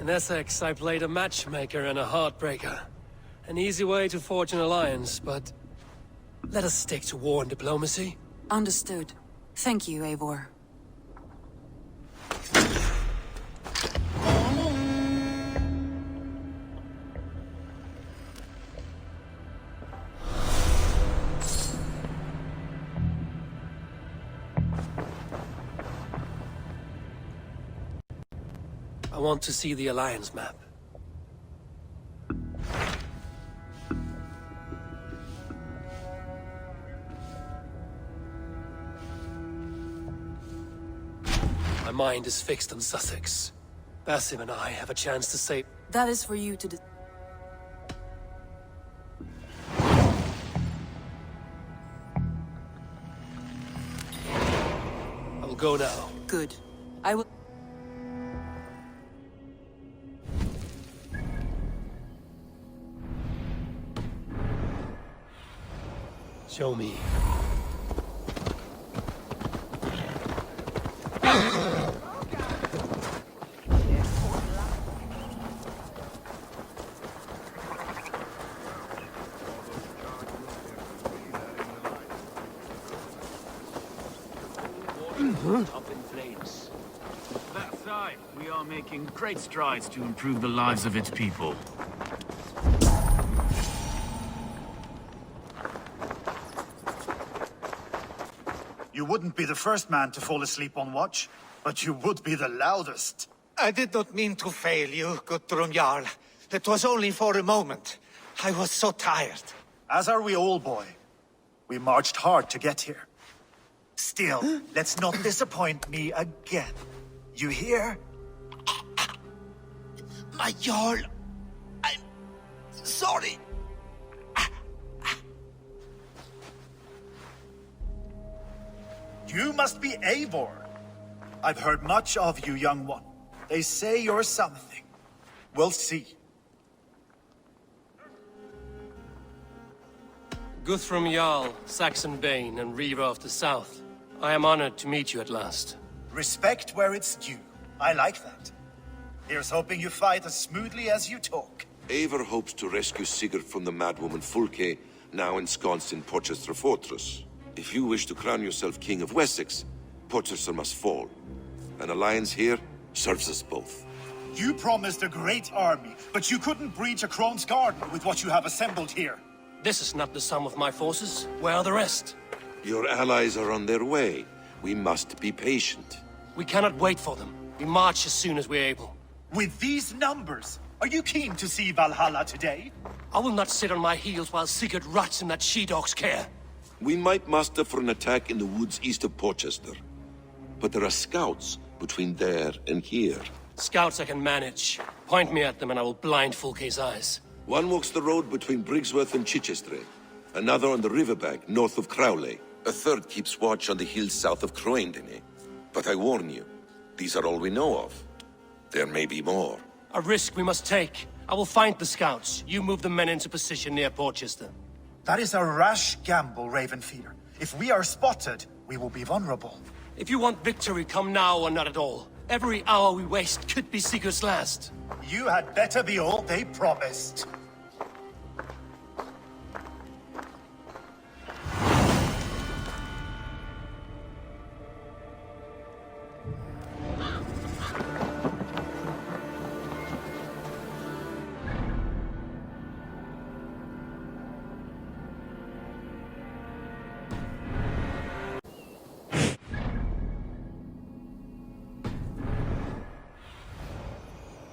In Essex, I played a matchmaker and a heartbreaker. An easy way to forge an alliance, but... let us stick to war and diplomacy. Understood. Thank you, Eivor. I want to see the alliance map. My mind is fixed on Sussex. Basim and I have a chance to save... That is for you to I will go now. Good. I will... Show me. Up in flames. That side, we are making great strides to improve the lives of its people. You wouldn't be the first man to fall asleep on watch, but you would be the loudest. I did not mean to fail you, Guthrum Jarl. It was only for a moment. I was so tired. As are we all, boy. We marched hard to get here. Still, let's not disappoint me again. You hear? My Jarl, I'm sorry. You must be Eivor. I've heard much of you, young one. They say you're something. We'll see. Guthrum Jarl, Saxon Bane, and Reaver of the South. I am honored to meet you at last. Respect where it's due. I like that. Here's hoping you fight as smoothly as you talk. Eivor hopes to rescue Sigurd from the madwoman Fulke, now ensconced in Portcestre Fortress. If you wish to crown yourself King of Wessex, Portcestre must fall. An alliance here serves us both. You promised a great army, but you couldn't breach a Crone's garden with what you have assembled here. This is not the sum of my forces. Where are the rest? Your allies are on their way. We must be patient. We cannot wait for them. We march as soon as we're able. With these numbers, are you keen to see Valhalla today? I will not sit on my heels while Sigurd rots in that she-dog's care. We might muster for an attack in the woods east of Portchester. But there are scouts between there and here. Scouts I can manage. Point me at them and I will blind Fulke's eyes. One walks the road between Briggsworth and Chichester. Another on the riverbank north of Crowley. A third keeps watch on the hills south of Croendene. But I warn you, these are all we know of. There may be more. A risk we must take. I will find the scouts. You move the men into position near Portchester. That is a rash gamble, Ravenfeeder. If we are spotted, we will be vulnerable. If you want victory, come now or not at all. Every hour we waste could be Sigurd's last. You had better be all they promised.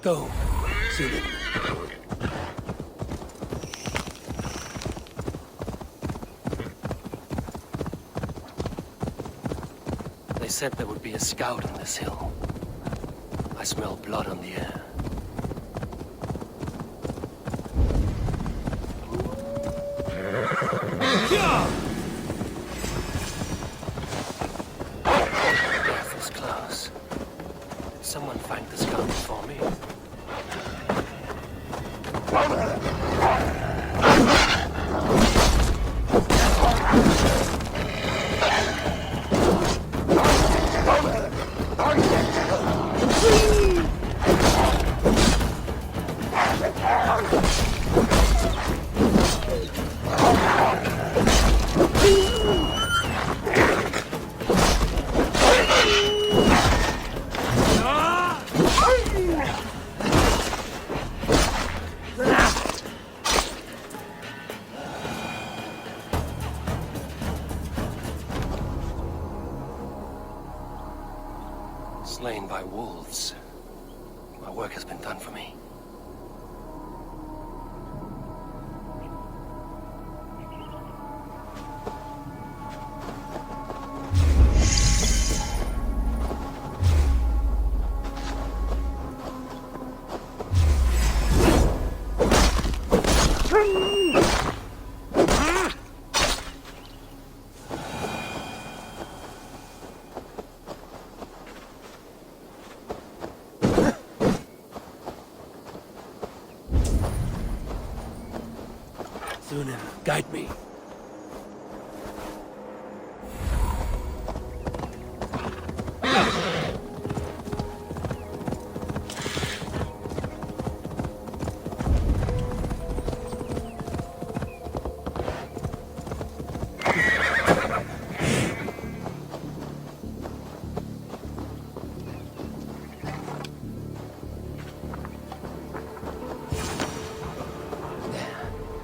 Go, Sigurd. They said there would be a scout on this hill. I smell blood on the air. Death is close. Did someone find the scout before me? work has been done for me. Sunan, guide me.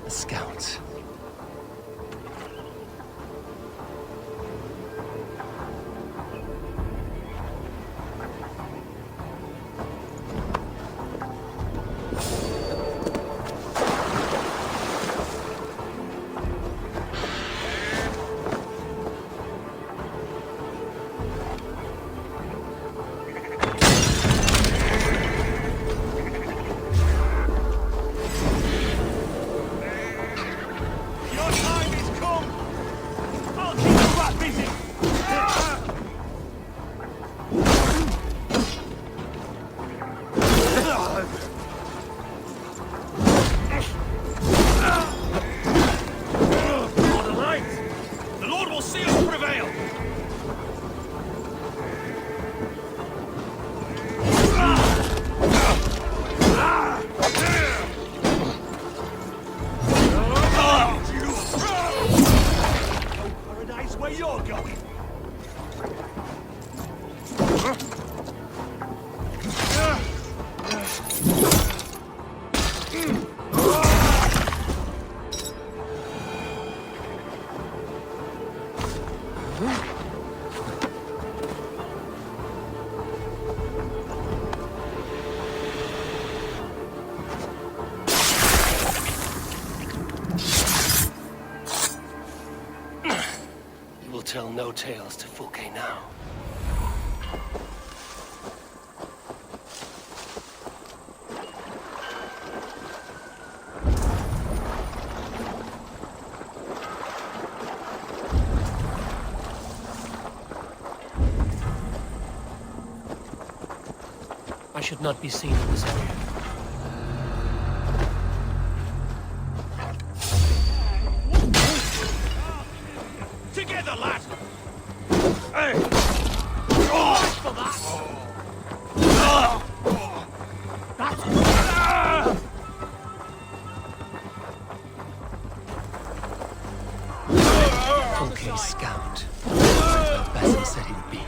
Scouts. Tell no tales to Fulke now. I should not be seen in this area. Fulke's scout. Like Basil said he would be.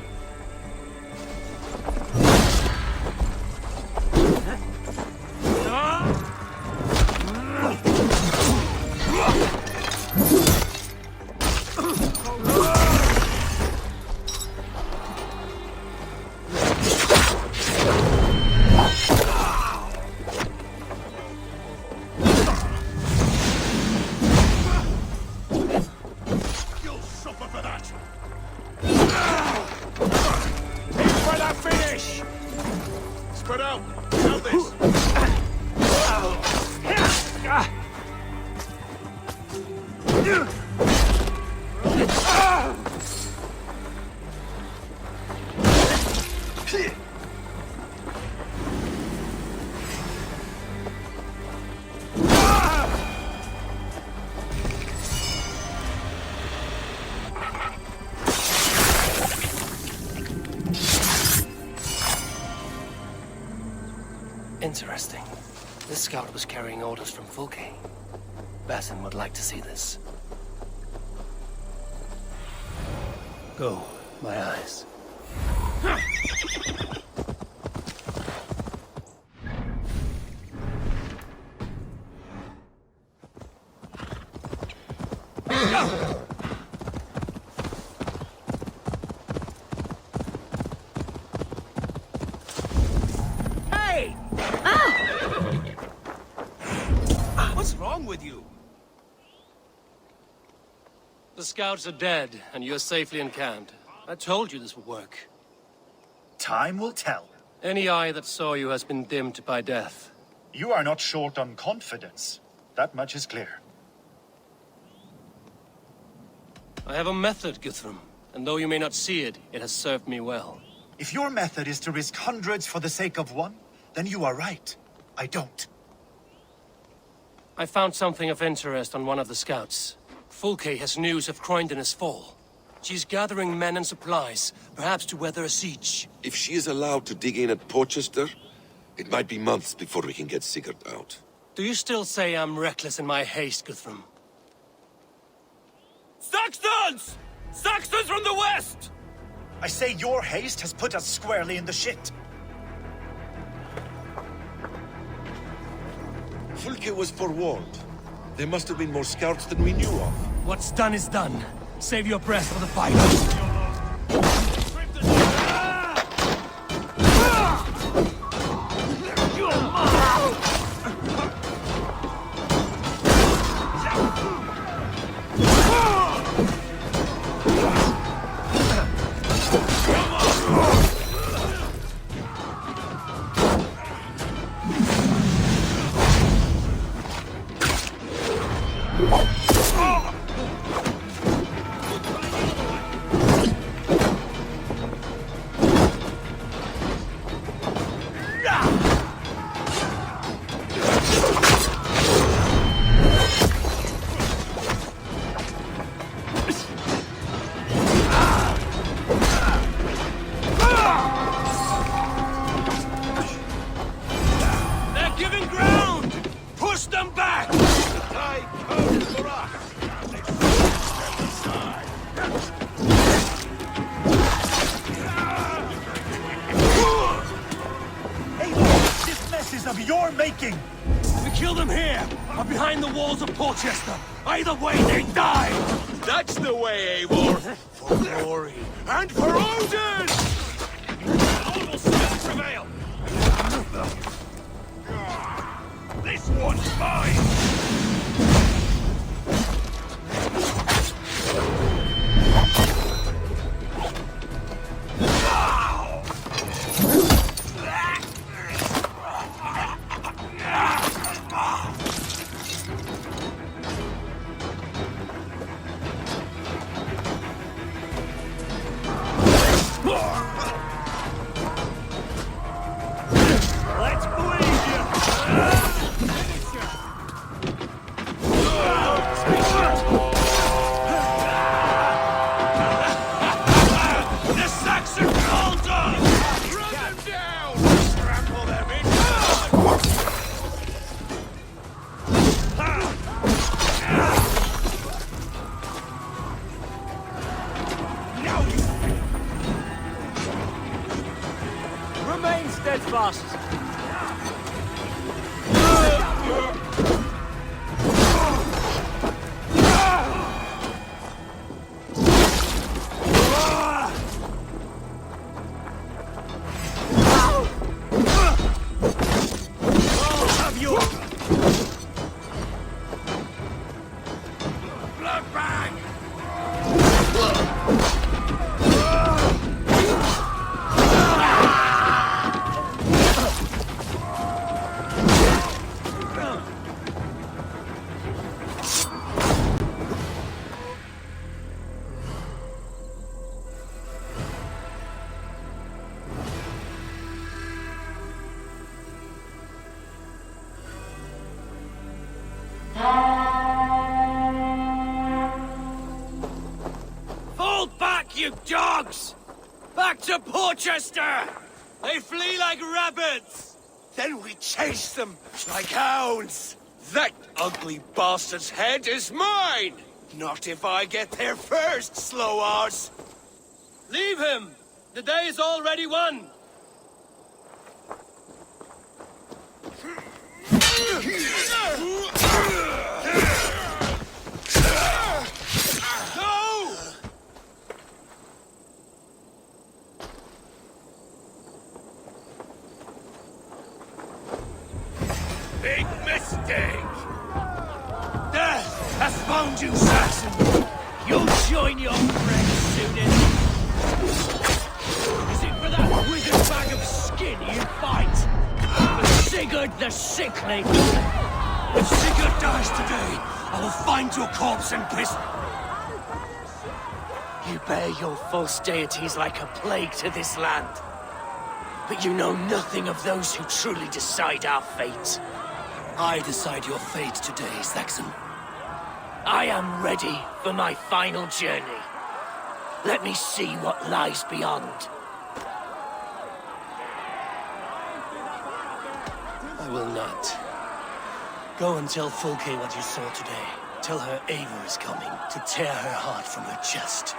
Interesting. This scout was carrying orders from Fulke. Basin would like to see this. Go, my eyes. Hey! Hey! What's wrong with you? The scouts are dead, and you're safely encamped. I told you this would work. Time will tell. Any eye that saw you has been dimmed by death. You are not short on confidence. That much is clear. I have a method, Guthrum, and though you may not see it, it has served me well. If your method is to risk hundreds for the sake of one, then you are right. I don't. I found something of interest on one of the scouts. Fulke has news of Croydon's fall. She's gathering men and supplies, perhaps to weather a siege. If she is allowed to dig in at Portcestre, it might be months before we can get Sigurd out. Do you still say I'm reckless in my haste, Guthrum? Saxons! Saxons from the west! I say your haste has put us squarely in the shit. Fulke was forewarned. There must have been more scouts than we knew of. What's done is done. Save your breath for the fight. Of your making! We kill them here, or behind the walls of Portchester. Either way, they die! That's the way, Eivor! For glory and for Odin! All will still prevail! This one's mine! Fall back, you dogs! Back to Portchester! They flee like rabbits! Then we chase them like hounds! That ugly bastard's head is mine! Not if I get there first, slow arse! Leave him! The day is already won! No! big mistake! Death has found you, Saxon! You'll join your friends soon enough! Is it for that withered bag of skin you fight? For Sigurd the Sickly? If Sigurd dies today, I will find your corpse and piss. You bear your false deities like a plague to this land. But you know nothing of those who truly decide our fate. I decide your fate today, Saxon. I am ready for my final journey. Let me see what lies beyond. I will not. Go and tell Fulke what you saw today. Tell her Eivor is coming to tear her heart from her chest.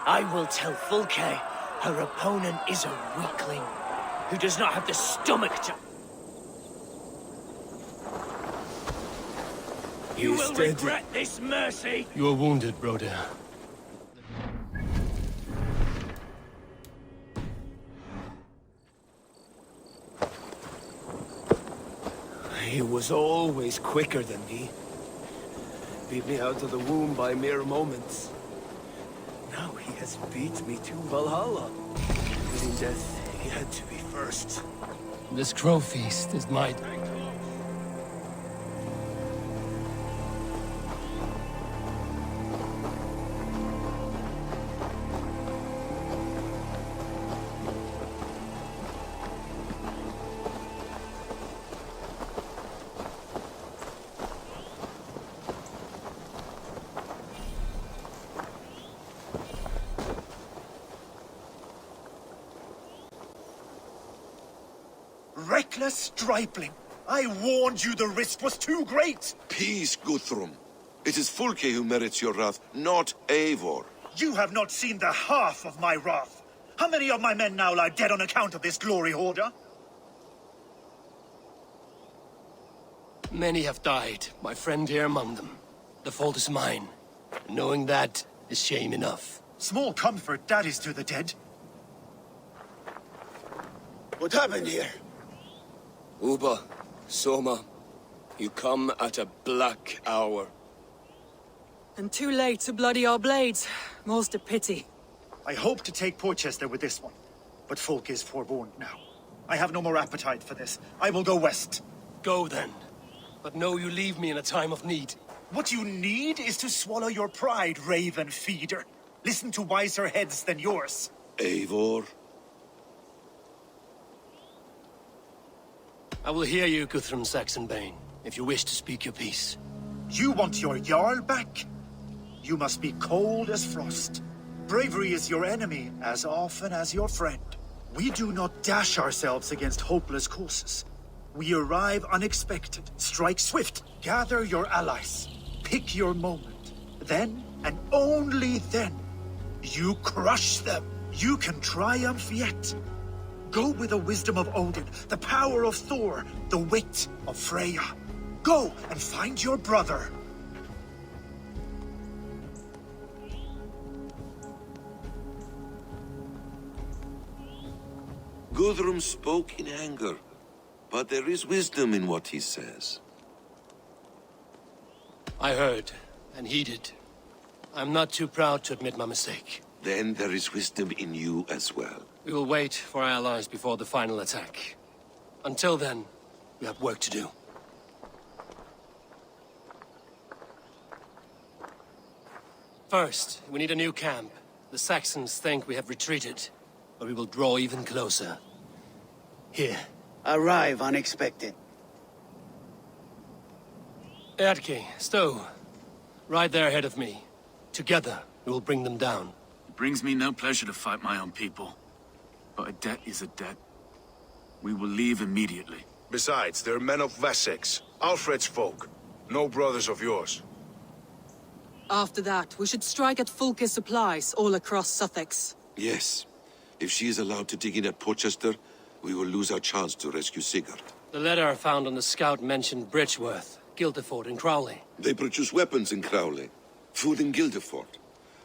I will tell Fulke her opponent is a weakling who does not have the stomach to... You will regret this, Mercy! You are wounded, Broder. He was always quicker than me. Beat me out of the womb by mere moments. Now he has beat me to Valhalla. But in death, he had to be first. This crow feast is my... Reckless stripling! I warned you the risk was too great! Peace, Guthrum. It is Fulke who merits your wrath, not Eivor. You have not seen the half of my wrath. How many of my men now lie dead on account of this glory hoarder? Many have died, my friend here among them. The fault is mine. Knowing that is shame enough. Small comfort that is to the dead. What happened here? Uba, Soma, you come at a black hour. And too late to bloody our blades. Most a pity. I hope to take Portcestre with this one, but Fulke is forewarned now. I have no more appetite for this. I will go west. Go then. But know you leave me in a time of need. What you need is to swallow your pride, raven feeder. Listen to wiser heads than yours. Eivor? I will hear you, Guthrum Saxonbane, if you wish to speak your piece. You want your Jarl back? You must be cold as frost. Bravery is your enemy as often as your friend. We do not dash ourselves against hopeless courses. We arrive unexpected, strike swift, gather your allies, pick your moment. Then, and only then, you crush them. You can triumph yet. Go with the wisdom of Odin, the power of Thor, the wit of Freya. Go and find your brother. Guthrum spoke in anger, but there is wisdom in what he says. I heard, and heeded. I'm not too proud to admit my mistake. Then there is wisdom in you as well. We will wait for our allies before the final attack. Until then, we have work to do. First, we need a new camp. The Saxons think we have retreated, but we will draw even closer. Here. Arrive unexpected. Eadki, Stowe. Right there ahead of me. Together, we will bring them down. It brings me no pleasure to fight my own people. But a debt is a debt. We will leave immediately. Besides, they're men of Wessex, Alfred's folk. No brothers of yours. After that, we should strike at Fulke's supplies all across Suthsexe. Yes. If she is allowed to dig in at Portcestre, we will lose our chance to rescue Sigurd. The letter found on the scout mentioned Bridgeworth, Guildeford, and Crowley. They produce weapons in Crowley, food in Guildeford.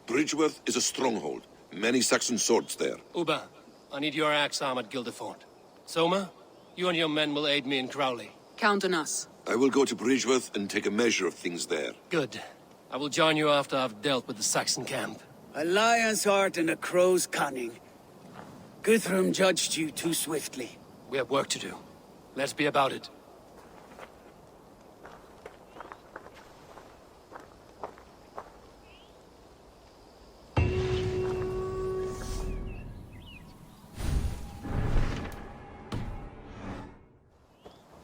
Bridgeworth is a stronghold. Many Saxon swords there. Uba, I need your axe arm at Guildeford. Soma, you and your men will aid me in Crowley. Count on us. I will go to Bridgeworth and take a measure of things there. Good. I will join you after I've dealt with the Saxon camp. A lion's heart and a crow's cunning. Guthrum judged you too swiftly. We have work to do. Let's be about it.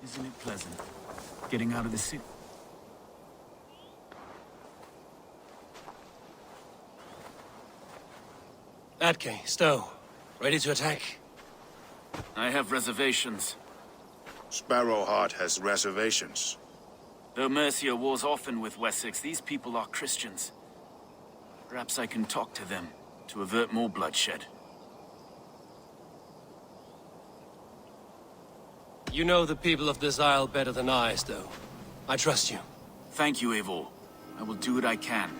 Isn't it pleasant, getting out of the city? Atke, Stowe, ready to attack? I have reservations. Sparrowheart has reservations. Though Mercia wars often with Wessex, these people are Christians. Perhaps I can talk to them, to avert more bloodshed. You know the people of this isle better than I, Stowe. I trust you. Thank you, Eivor. I will do what I can.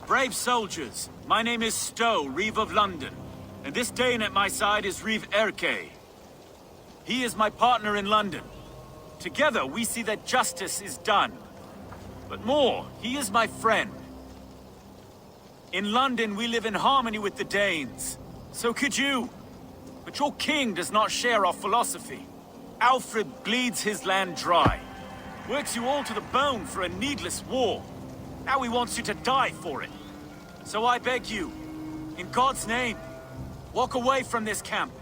Brave soldiers, my name is Stowe, Reaver of London, and this Dane at my side is Reeve Erke. He is my partner in London. Together we see that justice is done. But more, he is my friend. In London we live in harmony with the Danes. So could you. But your king does not share our philosophy. Alfred bleeds his land dry. Works you all to the bone for a needless war. Now he wants you to die for it. So I beg you, in God's name, walk away from this camp.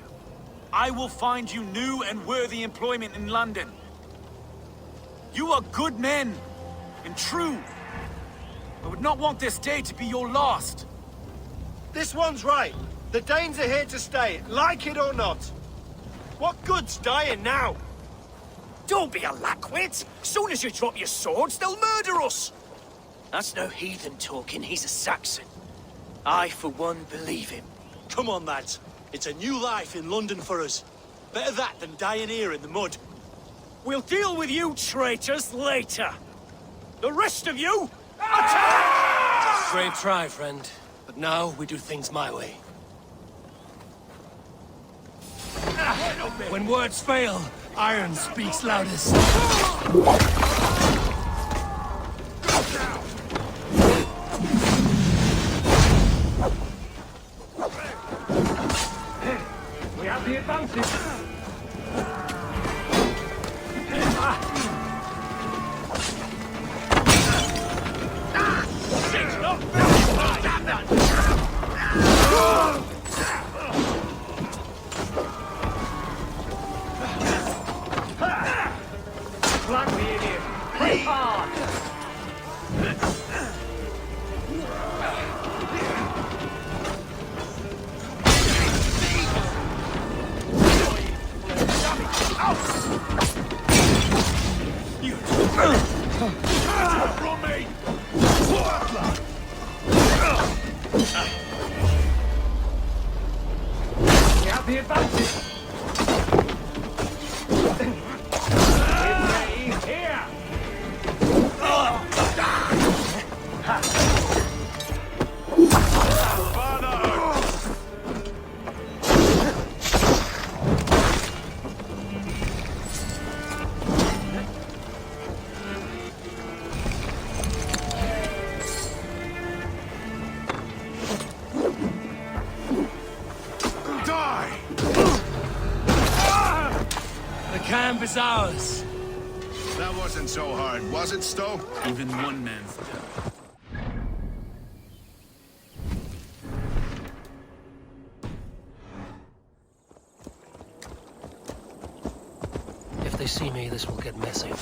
I will find you new and worthy employment in London. You are good men, and true. I would not want this day to be your last. This one's right. The Danes are here to stay, like it or not. What good's dying now? Don't be a lackwit! Soon as you drop your swords, they'll murder us! That's no heathen talking, he's a Saxon. I, for one, believe him. Come on, lads. It's a new life in London for us. Better that than dying here in the mud. We'll deal with you traitors later. The rest of you, attack! Brave try, friend. But now we do things my way. When words fail, iron speaks loudest. We have the advantage. Flank the idiot. Play hard. From me! We have the advantage. Here! Camp is ours. That wasn't so hard, was it, Stowe? Even one man's death. If they see me, this will get messy.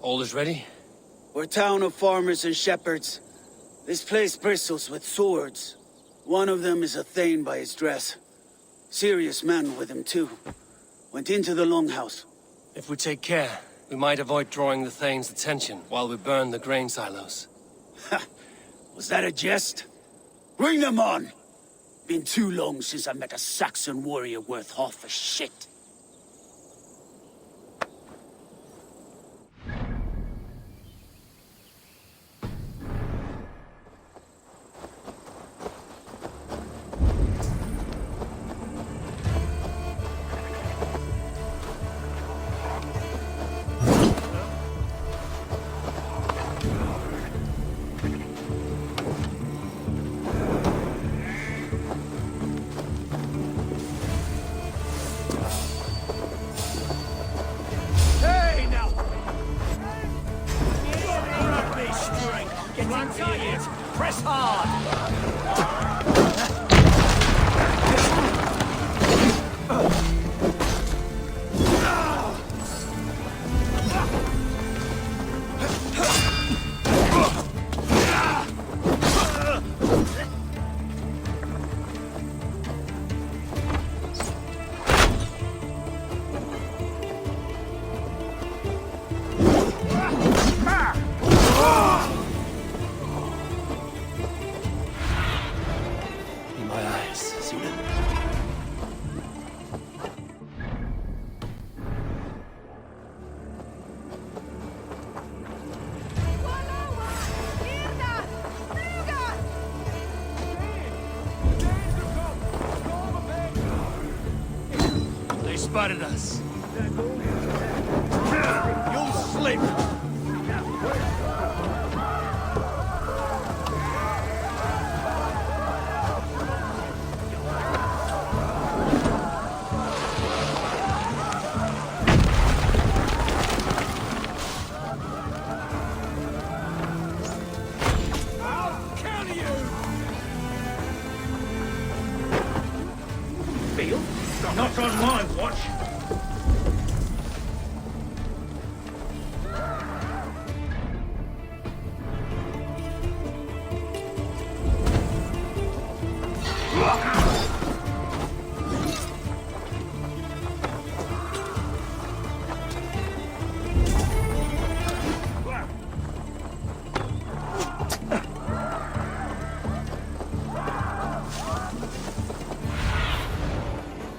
All is ready? We're a town of farmers and shepherds. This place bristles with swords. One of them is a Thegn by his dress. Serious man with him too. Went into the longhouse. If we take care, we might avoid drawing the Thane's attention while we burn the grain silos. Ha! Was that a jest? Bring them on! Been too long since I met a Saxon warrior worth half a shit. Press hard! Spotted us. You'll slip! I'll counter you! Feel? Not on my watch.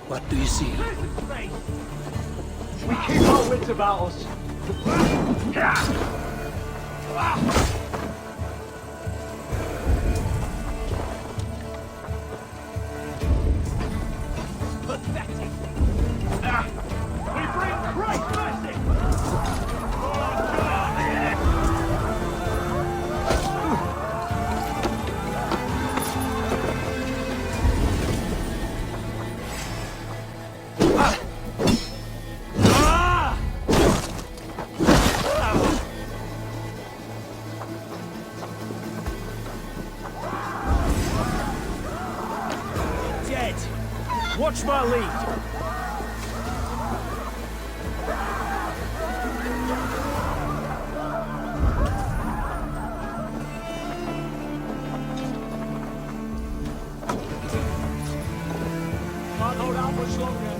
What do you see? We keep our wits about us. Pathetic! We bring Christ mercy! Watch my lead! Can't hold out much longer.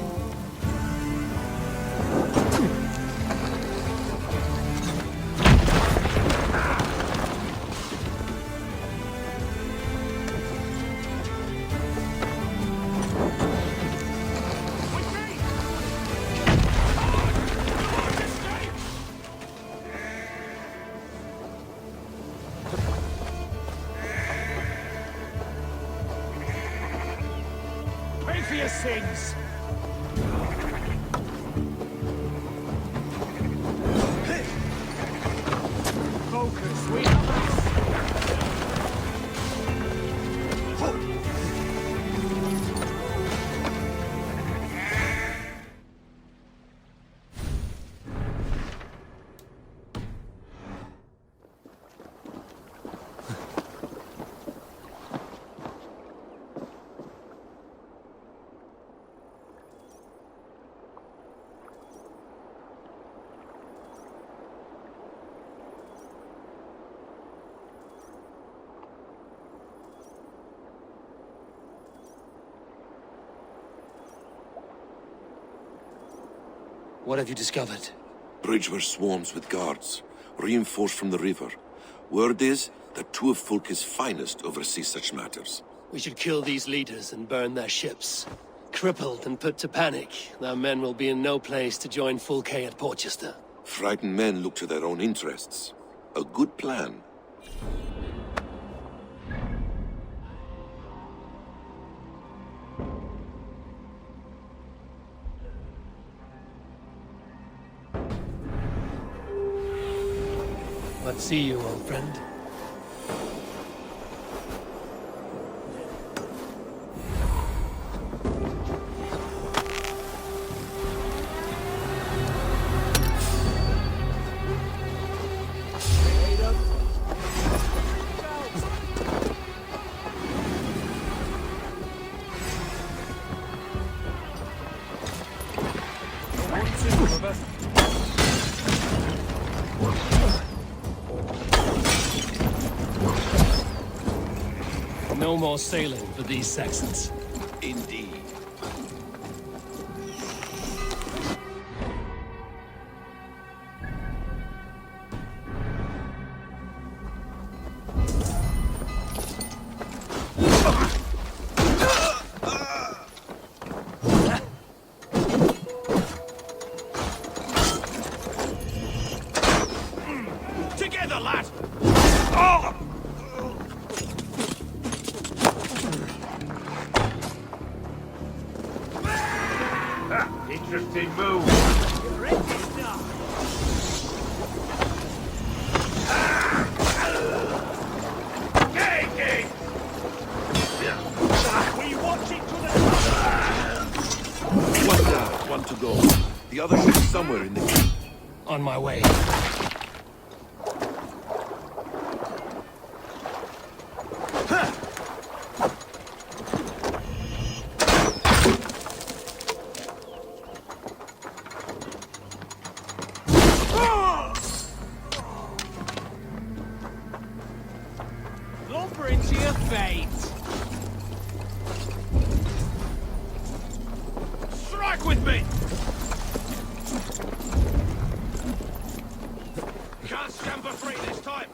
Pay for your sins! Focus, we have this! What have you discovered? Bridge were swarms with guards, reinforced from the river. Word is that two of Fulke's finest oversee such matters. We should kill these leaders and burn their ships. Crippled and put to panic, their men will be in no place to join Fulke at Portcestre. Frightened men look to their own interests. A good plan. Let's see you, old friend. No more sailing for these Saxons. Indeed. Together, lad! Interesting move. You're ready now. Gay! We watch each other. One down, one to go. The other ship is somewhere in the... On my way. Lumber into your fate. Strike with me! Can't stand for free this time.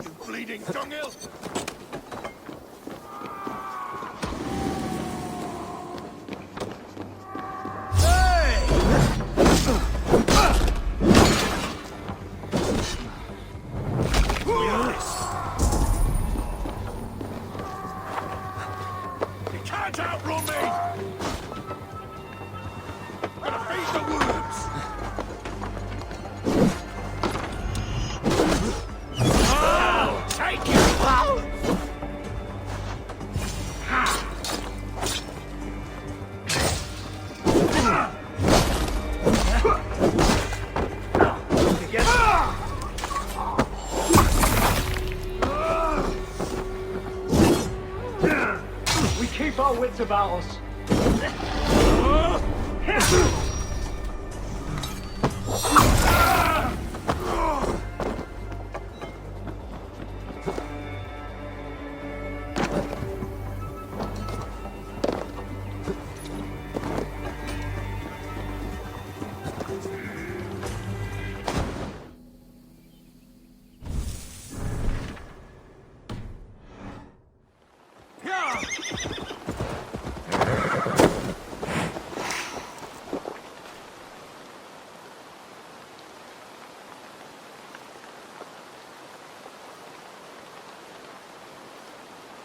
You bleeding dunghill! Keep our wits about us.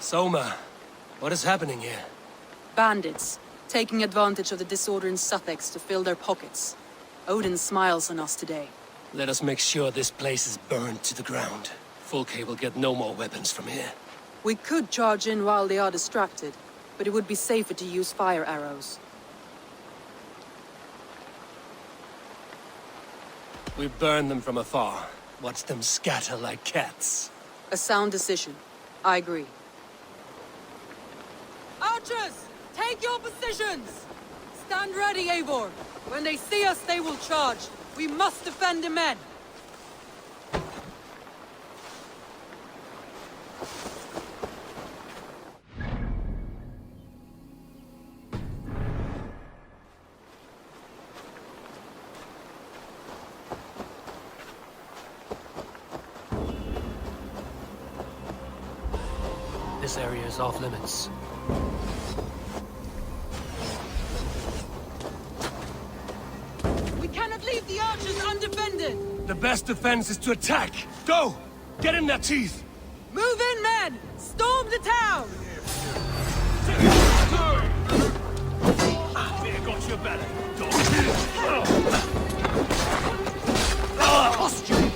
Soma, what is happening here? Bandits, taking advantage of the disorder in Suthsexe to fill their pockets. Odin smiles on us today. Let us make sure this place is burned to the ground. Fulke will get no more weapons from here. We could charge in while they are distracted, but it would be safer to use fire arrows. We burn them from afar. Watch them scatter like cats. A sound decision. I agree. Archers! Take your positions! Stand ready, Eivor! When they see us, they will charge. We must defend the men! this area is off limits. We cannot leave the archers undefended! The best defense is to attack! Go! Get in their teeth! Move in, men! Storm the town! Fear got your belly, dog. Costume!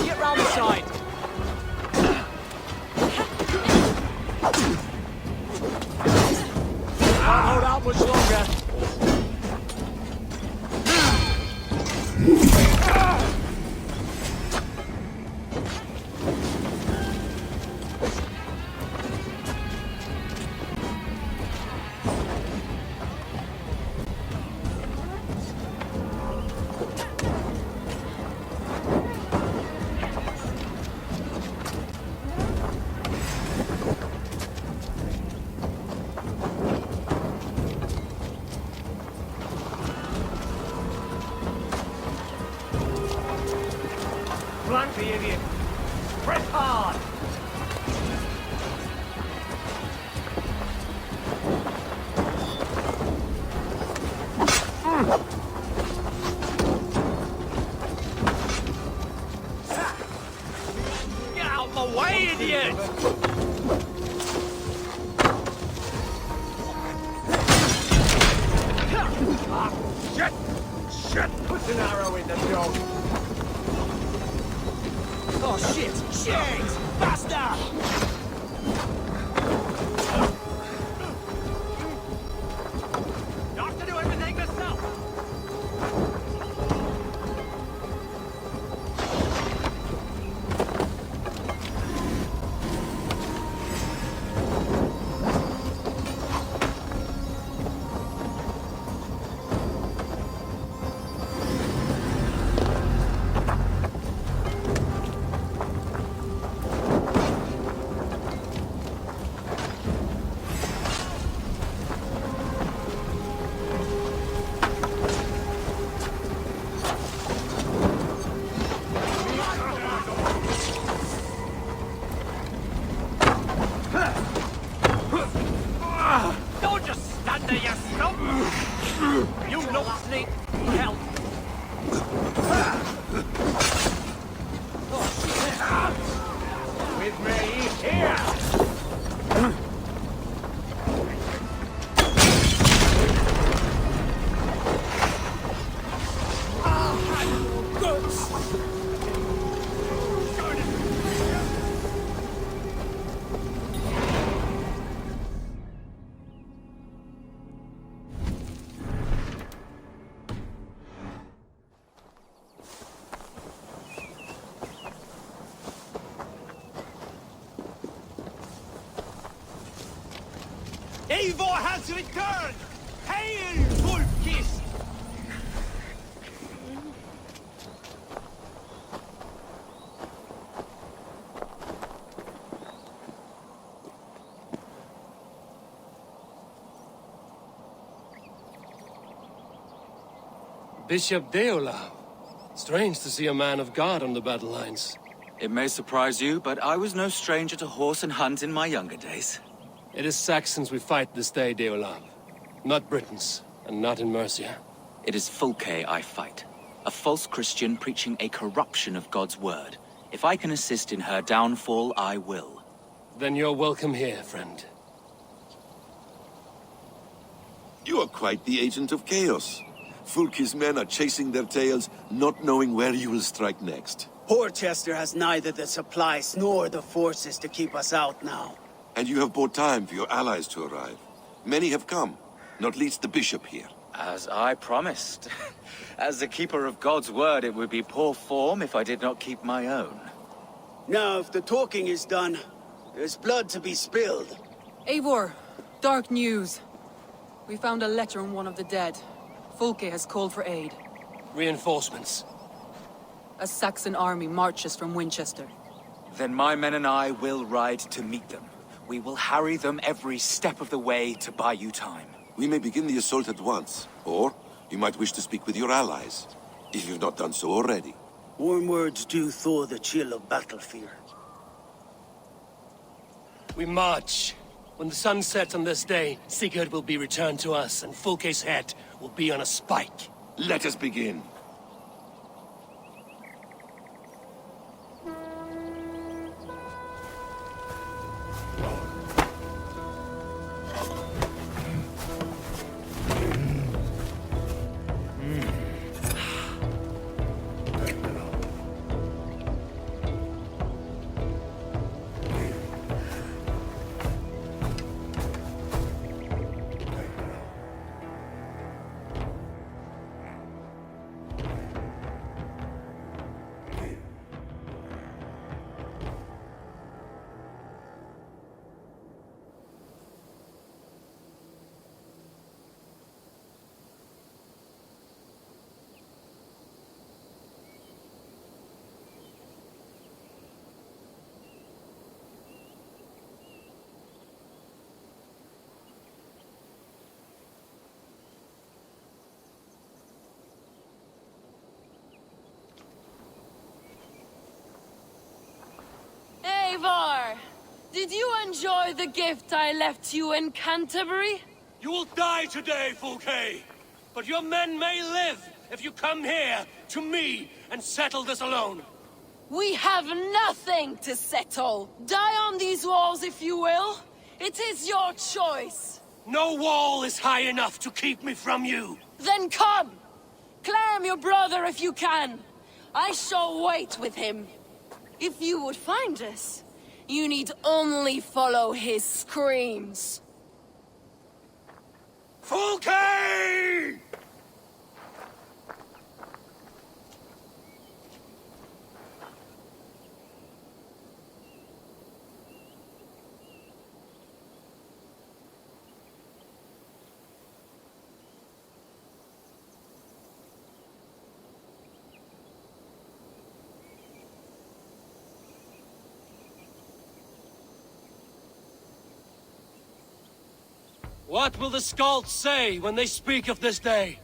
Get round the side! Can't hold out much longer. Flank the idiot! Press hard! Get out of my way, idiot! Shit! Shit! Put an arrow in the dog! Oh shit! Shit! Faster! You have to do everything yourself! Don't just stand there, you scum! You look sneak! Help! With me, here! Eivor has returned! Hail, Fulke! Bishop Deola. Strange to see a man of God on the battle lines. It may surprise you, but I was no stranger to horse and hunt in my younger days. It is Saxons we fight this day, Deola. Not Britons, and not in Mercia. It is Fulke I fight. A false Christian preaching a corruption of God's word. If I can assist in her downfall, I will. Then you're welcome here, friend. You are quite the agent of chaos. Fulke's men are chasing their tails, not knowing where you will strike next. Portcestre has neither the supplies nor the forces to keep us out now. And you have bought time for your allies to arrive. Many have come, not least the bishop here. As I promised. As the keeper of God's word, it would be poor form if I did not keep my own. Now, if the talking is done, there's blood to be spilled. Eivor, dark news. We found a letter on one of the dead. Fulke has called for aid. Reinforcements. A Saxon army marches from Winchester. Then my men and I will ride to meet them. We will harry them every step of the way to buy you time. We may begin the assault at once, or you might wish to speak with your allies, if you've not done so already. Warm words do thaw the chill of battle fear. We march. When the sun sets on this day, Sigurd will be returned to us, and Fulke's head will be on a spike. Let us begin. Eivor! Did you enjoy the gift I left you in Canterbury? You will die today, Fulke! But your men may live if you come here, to me, and settle this alone. We have nothing to settle. Die on these walls if you will. It is your choice. No wall is high enough to keep me from you. Then come! Claim your brother if you can. I shall wait with him. If you would find us, you need only follow his screams. Fulke! What will the Skalds say when they speak of this day?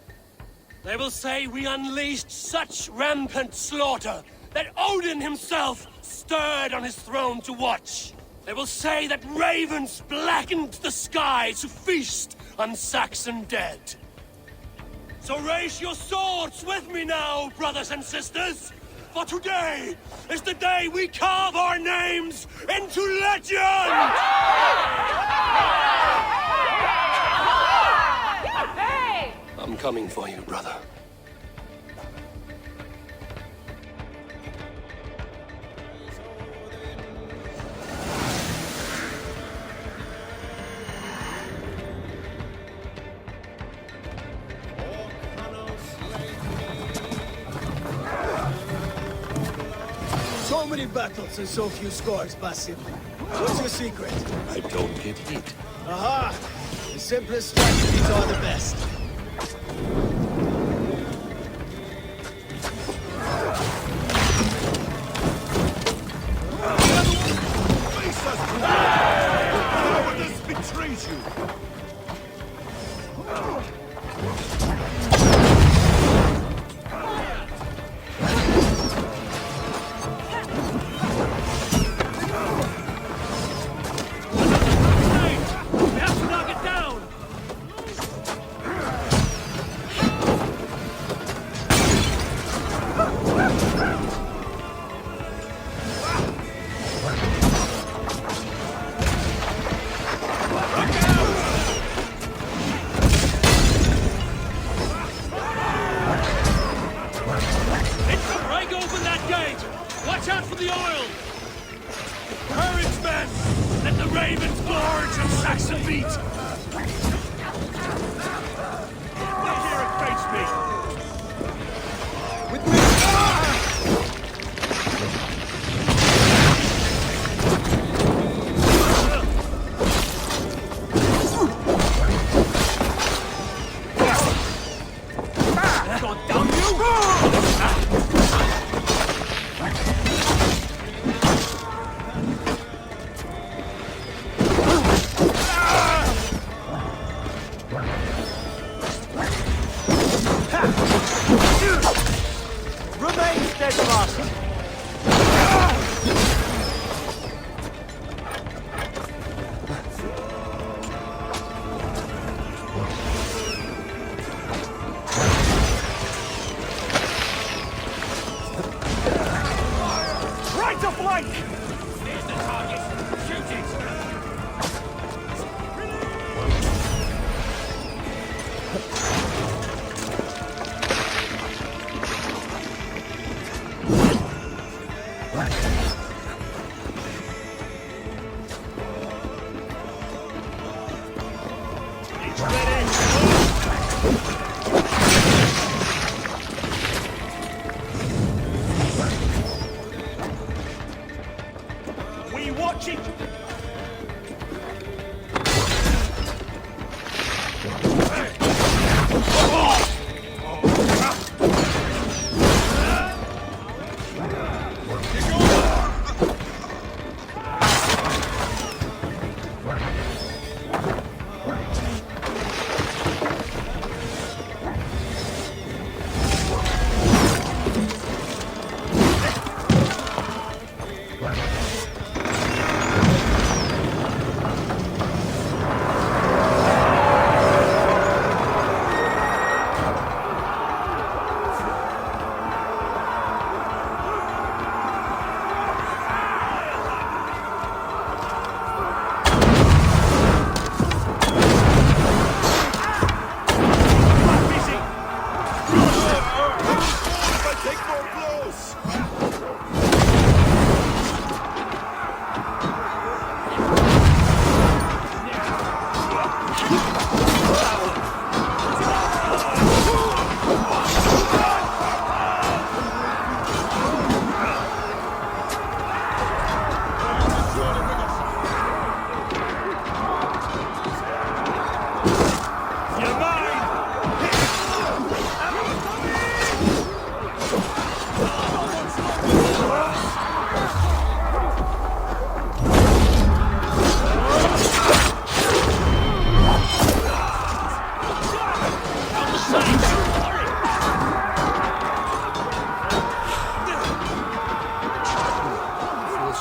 They will say we unleashed such rampant slaughter that Odin himself stirred on his throne to watch. They will say that ravens blackened the sky to feast on Saxon dead. So raise your swords with me now, brothers and sisters, for today is the day we carve our names into legend! I'm coming for you, brother. So many battles and so few scores, Basim. What's your secret? I don't get hit. Aha! The simplest strategies are the best. Cowardice betrays you! your flank! Here's the target. Shoot it! We watching.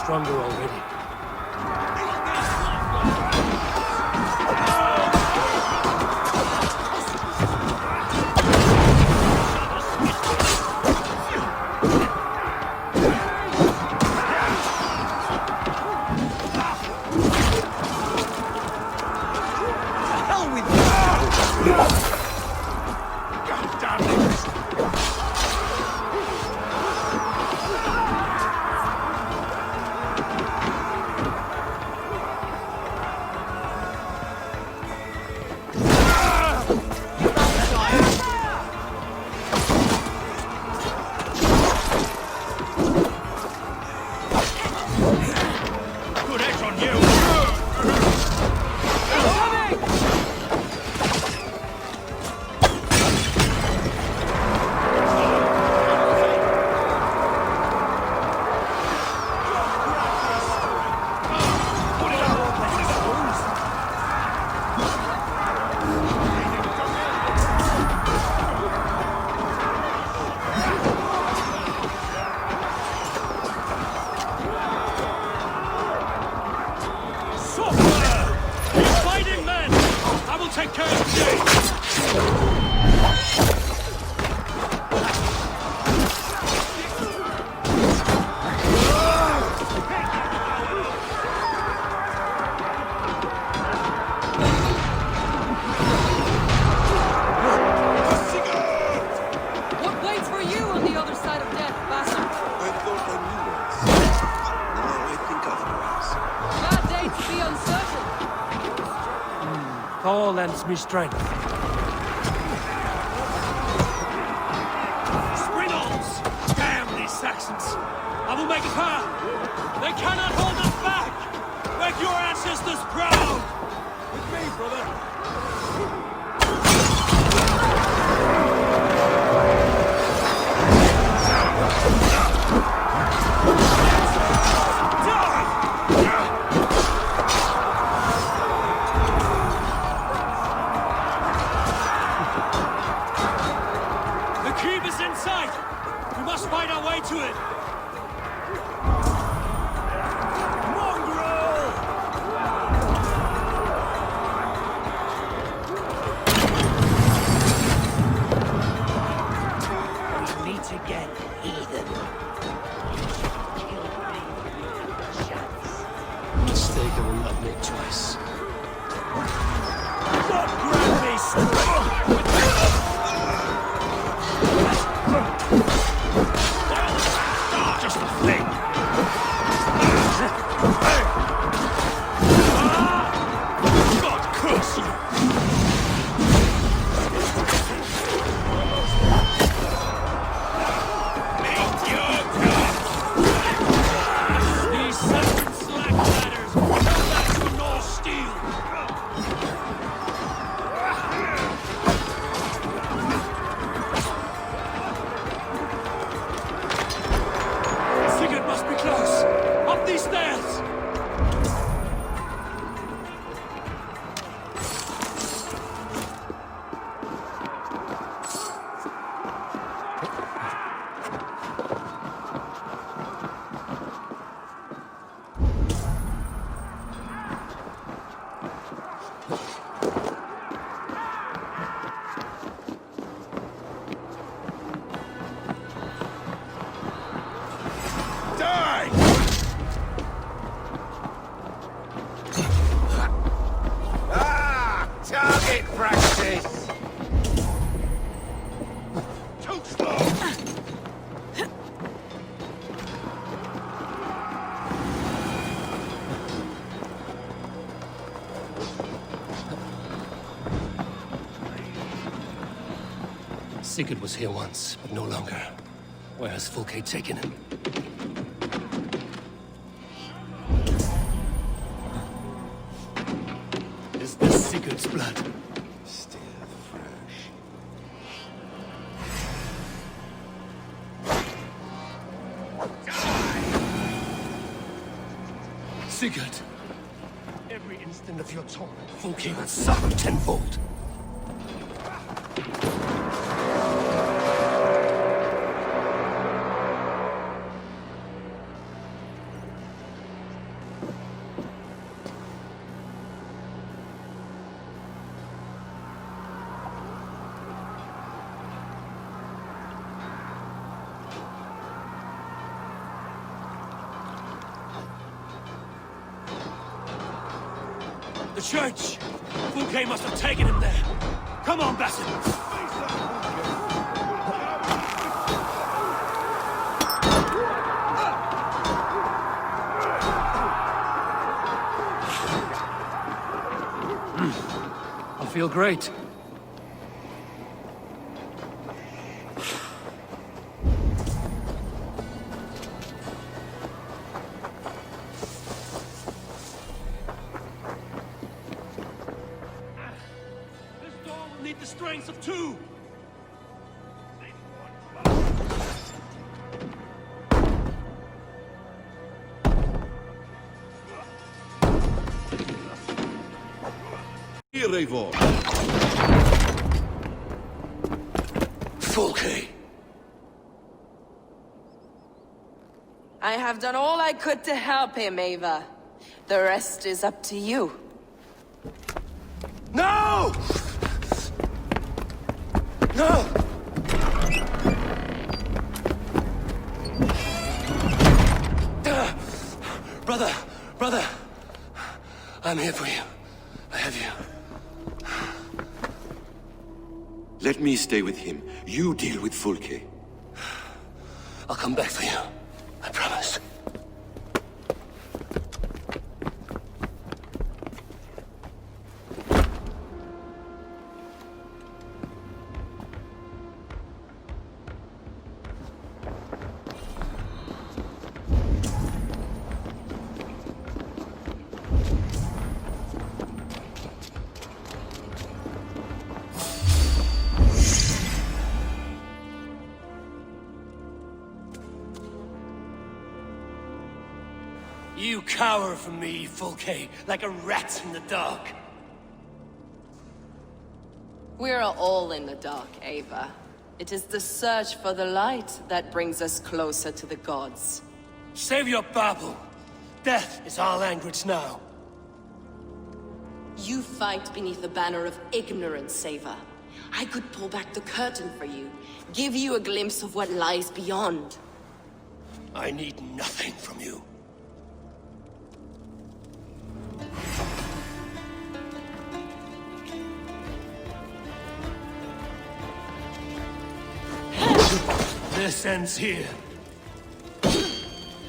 Stronger already. Thor lends me strength. Springals! Damn these Saxons! I will make a path! They cannot hold us back! Make your ancestors proud! With me, brother! Find our way to it! Mongrel! make choice. God grant me strength! Just a thing! God curse you! These separate slack ladders are back to North steel! Sigurd must be close! Up these stairs! Die! Target practice! Too slow! Sigurd was here once, but no longer. Where has Fulke taken him? Is this Sigurd's blood? Still fresh. Sigurd! Every instant of your torment, Fulke will suffer tenfold. The church! Fulke must have taken him there! Come on, Bassett! I feel great. This door will need the strength of two! Reaver! Fulke! I have done all I could to help him, Ava. The rest is up to you. No! No! Brother! I'm here for you. I have you. Let me stay with him. You deal with Fulke. I'll come back for you. I promise. You cower from me, Fulke, like a rat in the dark. We're all in the dark, Ava. It is the search for the light that brings us closer to the gods. Save your babble. Death is our language now. You fight beneath the banner of ignorance, Ava. I could pull back the curtain for you, give you a glimpse of what lies beyond. I need nothing from you. business ends here.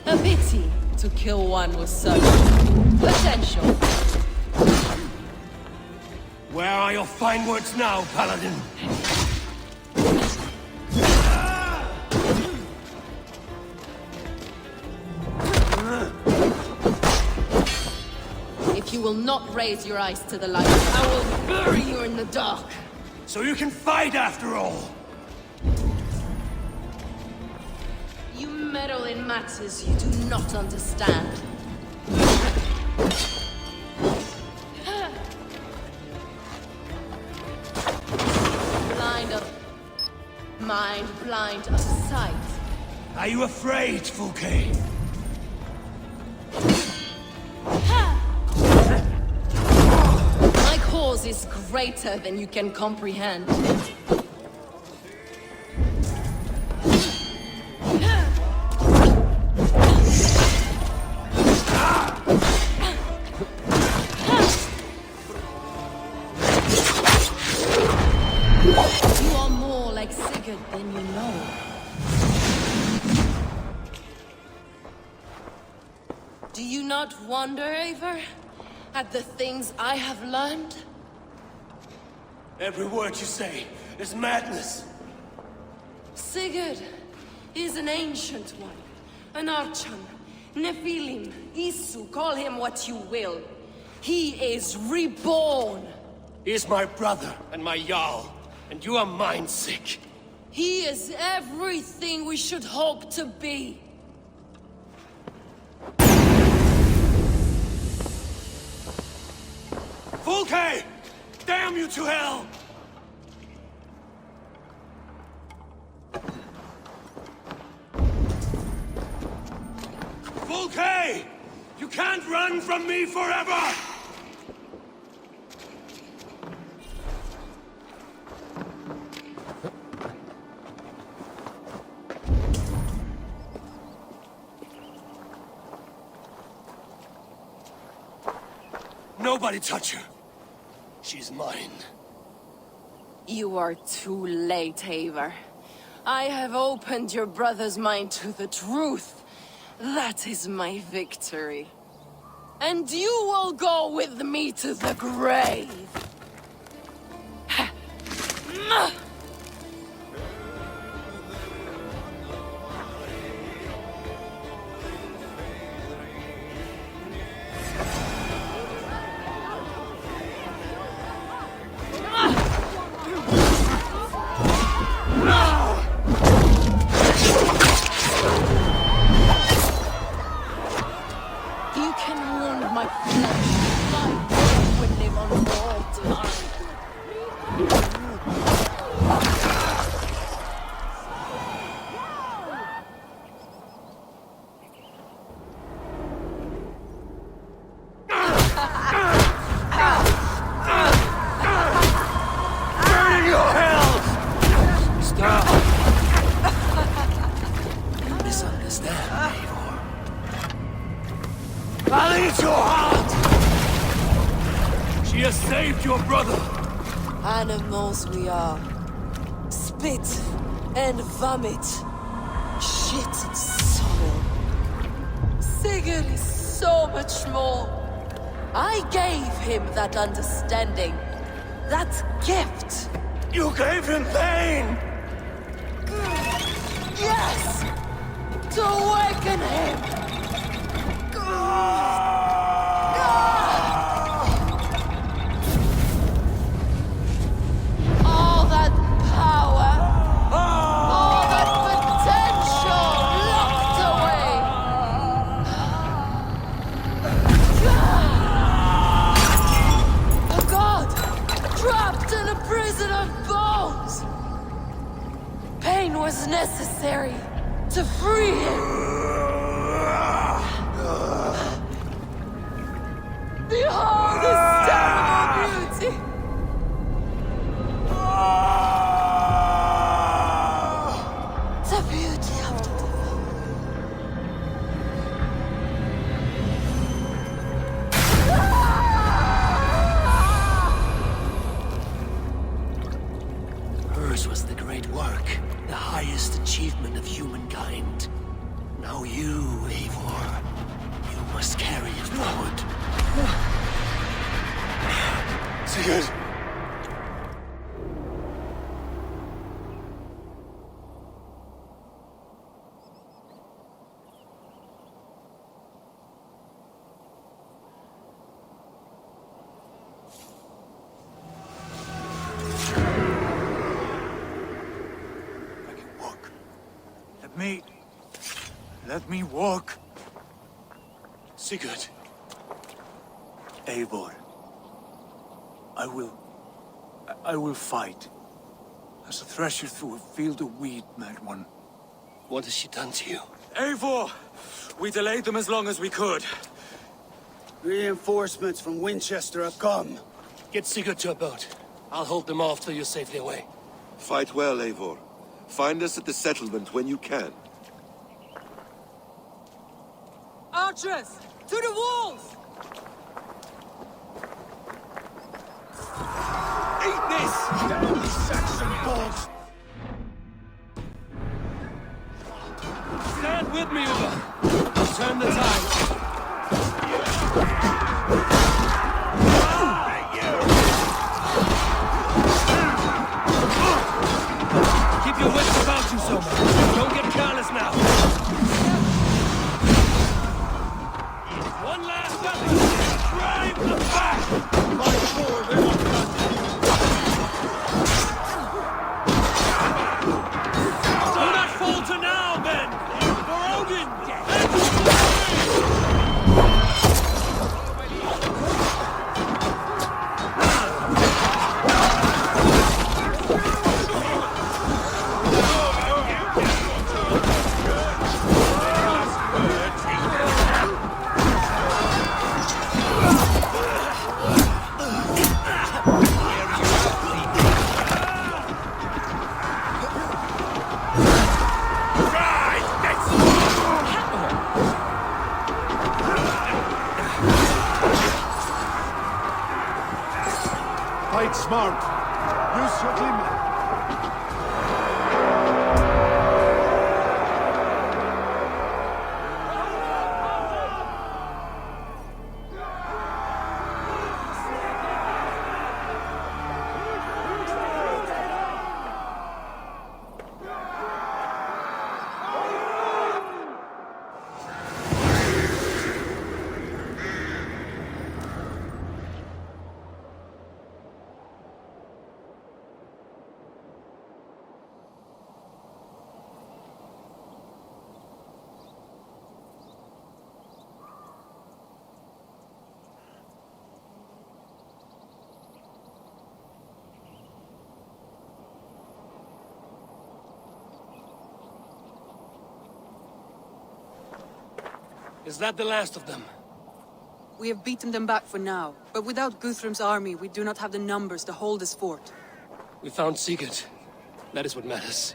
A pity to kill one with such potential. Where are your fine words now, Paladin? If you will not raise your eyes to the light, I will bury you in the dark. So you can fight after all! You meddle in matters you do not understand. Blind of mind, blind of sight. Are you afraid, Fulke? My cause is greater than you can comprehend. You are more like Sigurd than you know. Do you not wonder, Reaver, at the things I have learned? Every word you say is madness. Sigurd is an ancient one, an Archon, Nephilim, Isu, call him what you will. He is reborn. He is my brother and my Jarl, and you are mind sick. He is everything we should hope to be. Fulke! Damn you to hell! Fulke! You can't run from me forever! Nobody touch her. She's mine. You are too late, Eivor. I have opened your brother's mind to the truth. That is my victory. And you will go with me to the grave. You can wound my flesh. My blood will live on all time. Burn in your hells! Stop! You misunderstand, Eivor. I'll eat your heart! She has saved your brother! Animals we are. Spit and vomit. Shit and soil. Sigurd is so much more. I gave him that understanding. That gift. You gave him pain! Yes! To awaken him! All that power, all that potential locked away. A god trapped in a prison of bones. Pain was necessary to free him. Behold his terrible beauty! The beauty of the divine. Hers was the great work, the highest achievement of Sigurd! Let me walk. Sigurd. Eivor. I will fight. As a thresher through a field of wheat, mad one. What has she done to you? Eivor! We delayed them as long as we could. Reinforcements from Winchester have come. Get Sigurd to a boat. I'll hold them off till you're safely away. Fight well, Eivor. Find us at the settlement when you can. Archers! To the walls! Eat this! Saxon balls! Stand with me, Uber. I'll turn the tide. Keep your wits about you, Soma. Don't get careless now. One last effort. Drive them back. Fight forward. Do not falter now, men. For Odin. Fight smart. Use your glimmer. Is that the last of them? We have beaten them back for now, but without Guthrum's army, we do not have the numbers to hold this fort. We found Sigurd. That is what matters.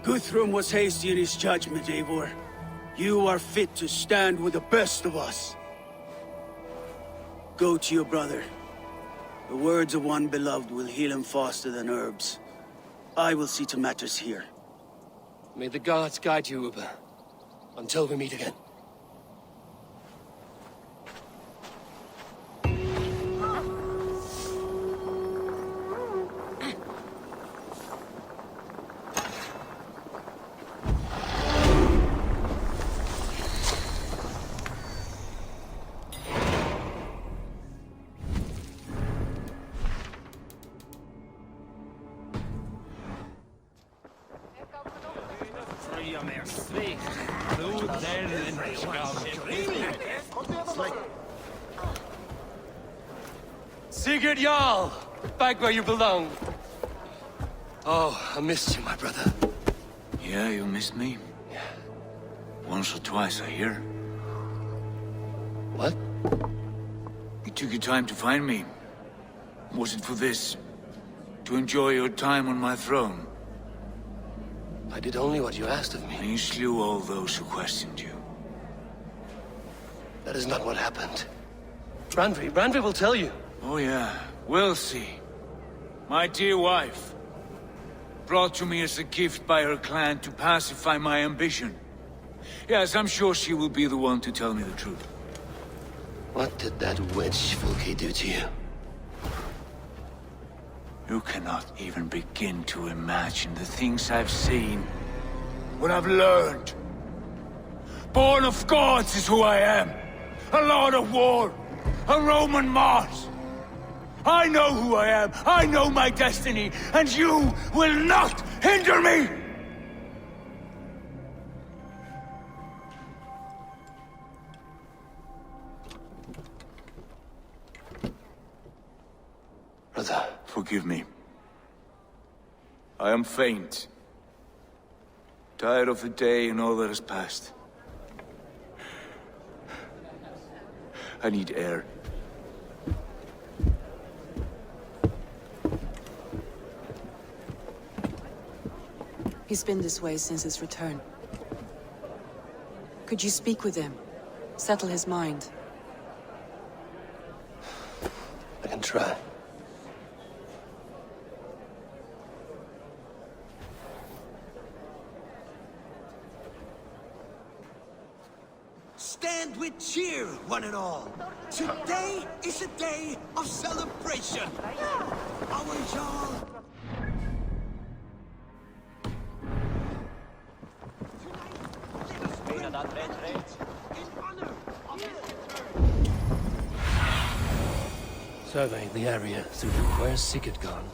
Guthrum was hasty in his judgment, Eivor. You are fit to stand with the best of us. Go to your brother. The words of one beloved will heal him faster than herbs. I will see to matters here. May the gods guide you, Uber. Until we meet again. Sigurd Jarl! Back where you belong. Oh, I missed you, my brother. Yeah, you missed me? Yeah. Once or twice, I hear. What? You took your time to find me. Was it for this? To enjoy your time on my throne? I did only what you asked of me. And you slew all those who questioned you. That is not what happened. Randvi will tell you. Oh yeah, we'll see. My dear wife, brought to me as a gift by her clan to pacify my ambition. Yes, I'm sure she will be the one to tell me the truth. What did that witch Fulke do to you? You cannot even begin to imagine the things I've seen, what I've learned. Born of gods is who I am. A lord of war, a Roman Mars. I know who I am, I know my destiny, and you will not hinder me! Brother. Forgive me. I am faint. Tired of the day and all that has passed. I need air. He's been this way since his return. Could you speak with him? Settle his mind? I can try. Stand with cheer, one and all. Today is a day of celebration. Our Jarl... Surveying the area through the... Where's Sigurd gone?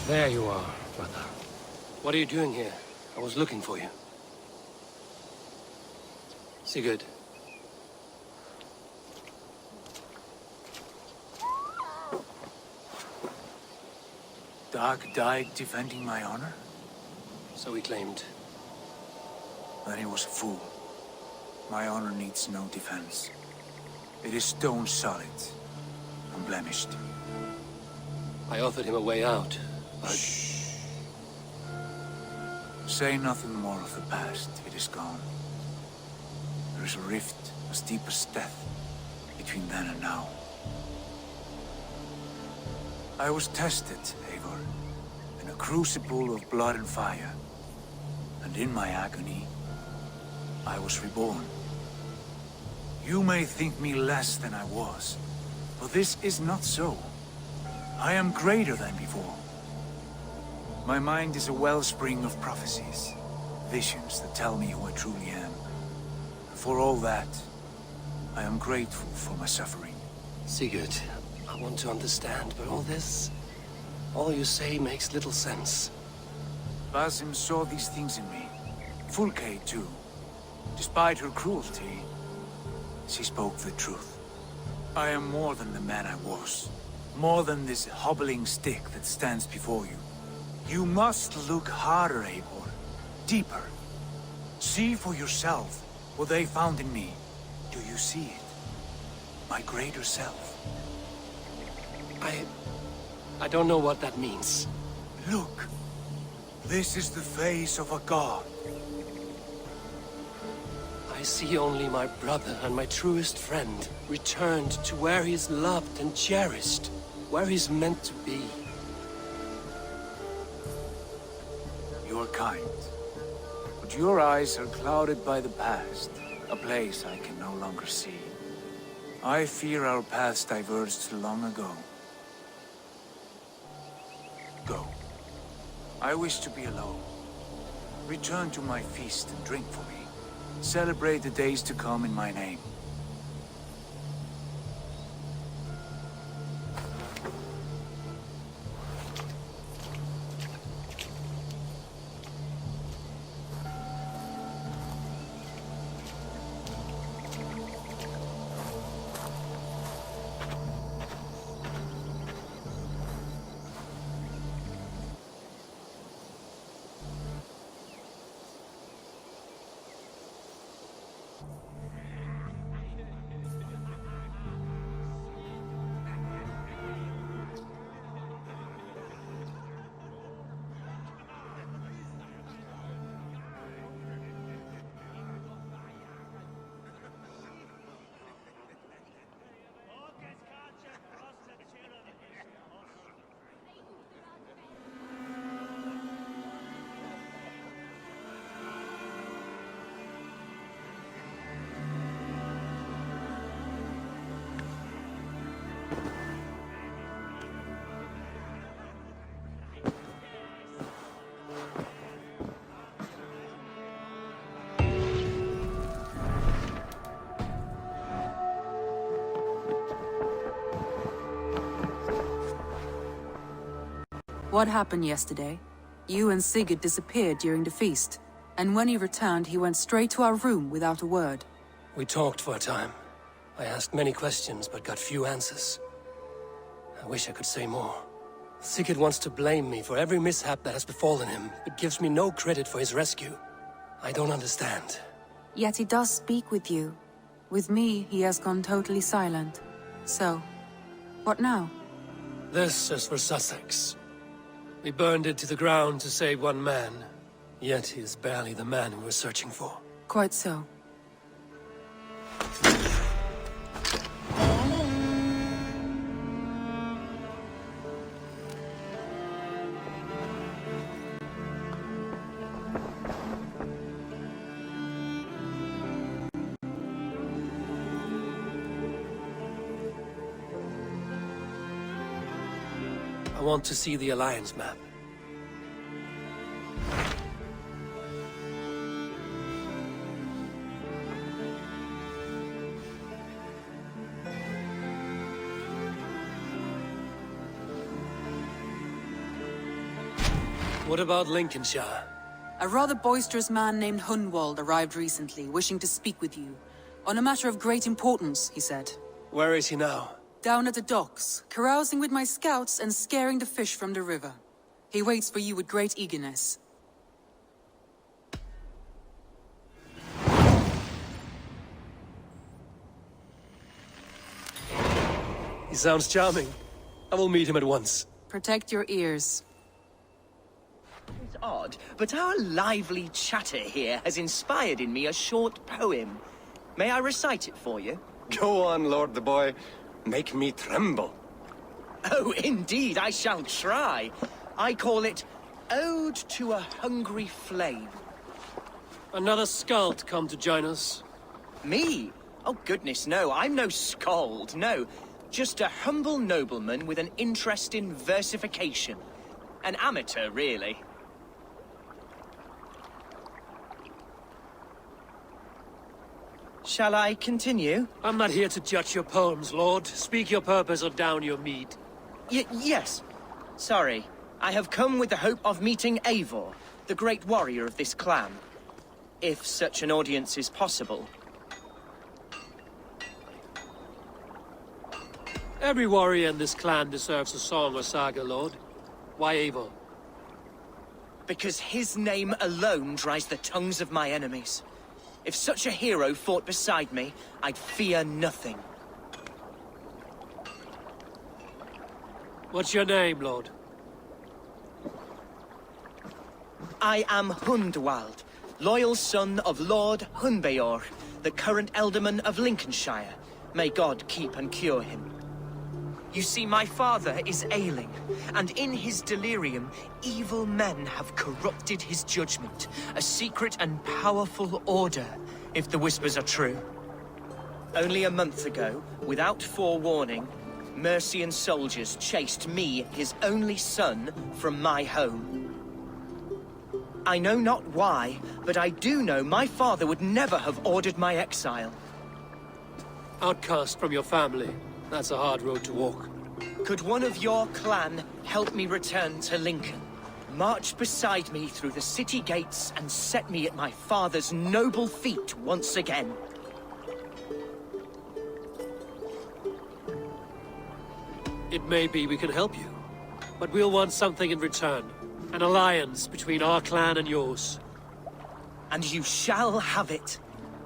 There you are, brother. What are you doing here? I was looking for you. Sigurd. Dag died defending my honor? So he claimed. Then he was a fool. My honor needs no defense. It is stone solid, unblemished. I offered him a way out, but... Shh. Say nothing more of the past. It is gone. There is a rift as deep as death between then and now. I was tested, Eivor, in a crucible of blood and fire. And in my agony, I was reborn. You may think me less than I was, but this is not so. I am greater than before. My mind is a wellspring of prophecies, visions that tell me who I truly am. For all that, I am grateful for my suffering. Sigurd, I want to understand, but all you say makes little sense. Basim saw these things in me. Fulke, too. Despite her cruelty, she spoke the truth. I am more than the man I was. More than this hobbling stick that stands before you. You must look harder, Eivor. Deeper. See for yourself what they found in me. Do you see it? My greater self. I don't know what that means. Look. This is the face of a god. I see only my brother and my truest friend returned to where he is loved and cherished, where he's meant to be. You're kind, but your eyes are clouded by the past, a place I can no longer see. I fear our paths diverged long ago. Go. I wish to be alone. Return to my feast and drink for me. Celebrate the days to come in my name. What happened yesterday? You and Sigurd disappeared during the feast, and when he returned, he went straight to our room without a word. We talked for a time. I asked many questions, but got few answers. I wish I could say more. Sigurd wants to blame me for every mishap that has befallen him, but gives me no credit for his rescue. I don't understand. Yet he does speak with you. With me, he has gone totally silent. So, what now? This is for Sussex. We burned it to the ground to save one man. Yet he is barely the man we were searching for. Quite so. I want to see the Alliance map. What about Lincolnshire? A rather boisterous man named Hunwald arrived recently, wishing to speak with you. On a matter of great importance, he said. Where is he now? Down at the docks, carousing with my scouts and scaring the fish from the river. He waits for you with great eagerness. He sounds charming. I will meet him at once. Protect your ears. It's odd, but our lively chatter here has inspired in me a short poem. May I recite it for you? Go on, Lord the Boy. Make me tremble. Oh, indeed, I shall try. I call it Ode to a Hungry Flame. Another skald come to join us. Me? Oh, goodness, no. I'm no skald, no. Just a humble nobleman with an interest in versification. An amateur, really. Shall I continue? I'm not here to judge your poems, Lord. Speak your purpose or down your mead. Yes. Sorry. I have come with the hope of meeting Eivor, the great warrior of this clan. If such an audience is possible. Every warrior in this clan deserves a song or saga, Lord. Why Eivor? Because his name alone dries the tongues of my enemies. If such a hero fought beside me, I'd fear nothing. What's your name, Lord? I am Hundwald, loyal son of Lord Hunbeor, the current Ealdorman of Lincolnshire. May God keep and cure him. You see, my father is ailing, and in his delirium, evil men have corrupted his judgment. A secret and powerful order, if the whispers are true. Only a month ago, without forewarning, Mercian soldiers chased me, his only son, from my home. I know not why, but I do know my father would never have ordered my exile. Outcast from your family. That's a hard road to walk. Could one of your clan help me return to Lincoln? March beside me through the city gates and set me at my father's noble feet once again. It may be we can help you, but we'll want something in return. An alliance between our clan and yours. And you shall have it.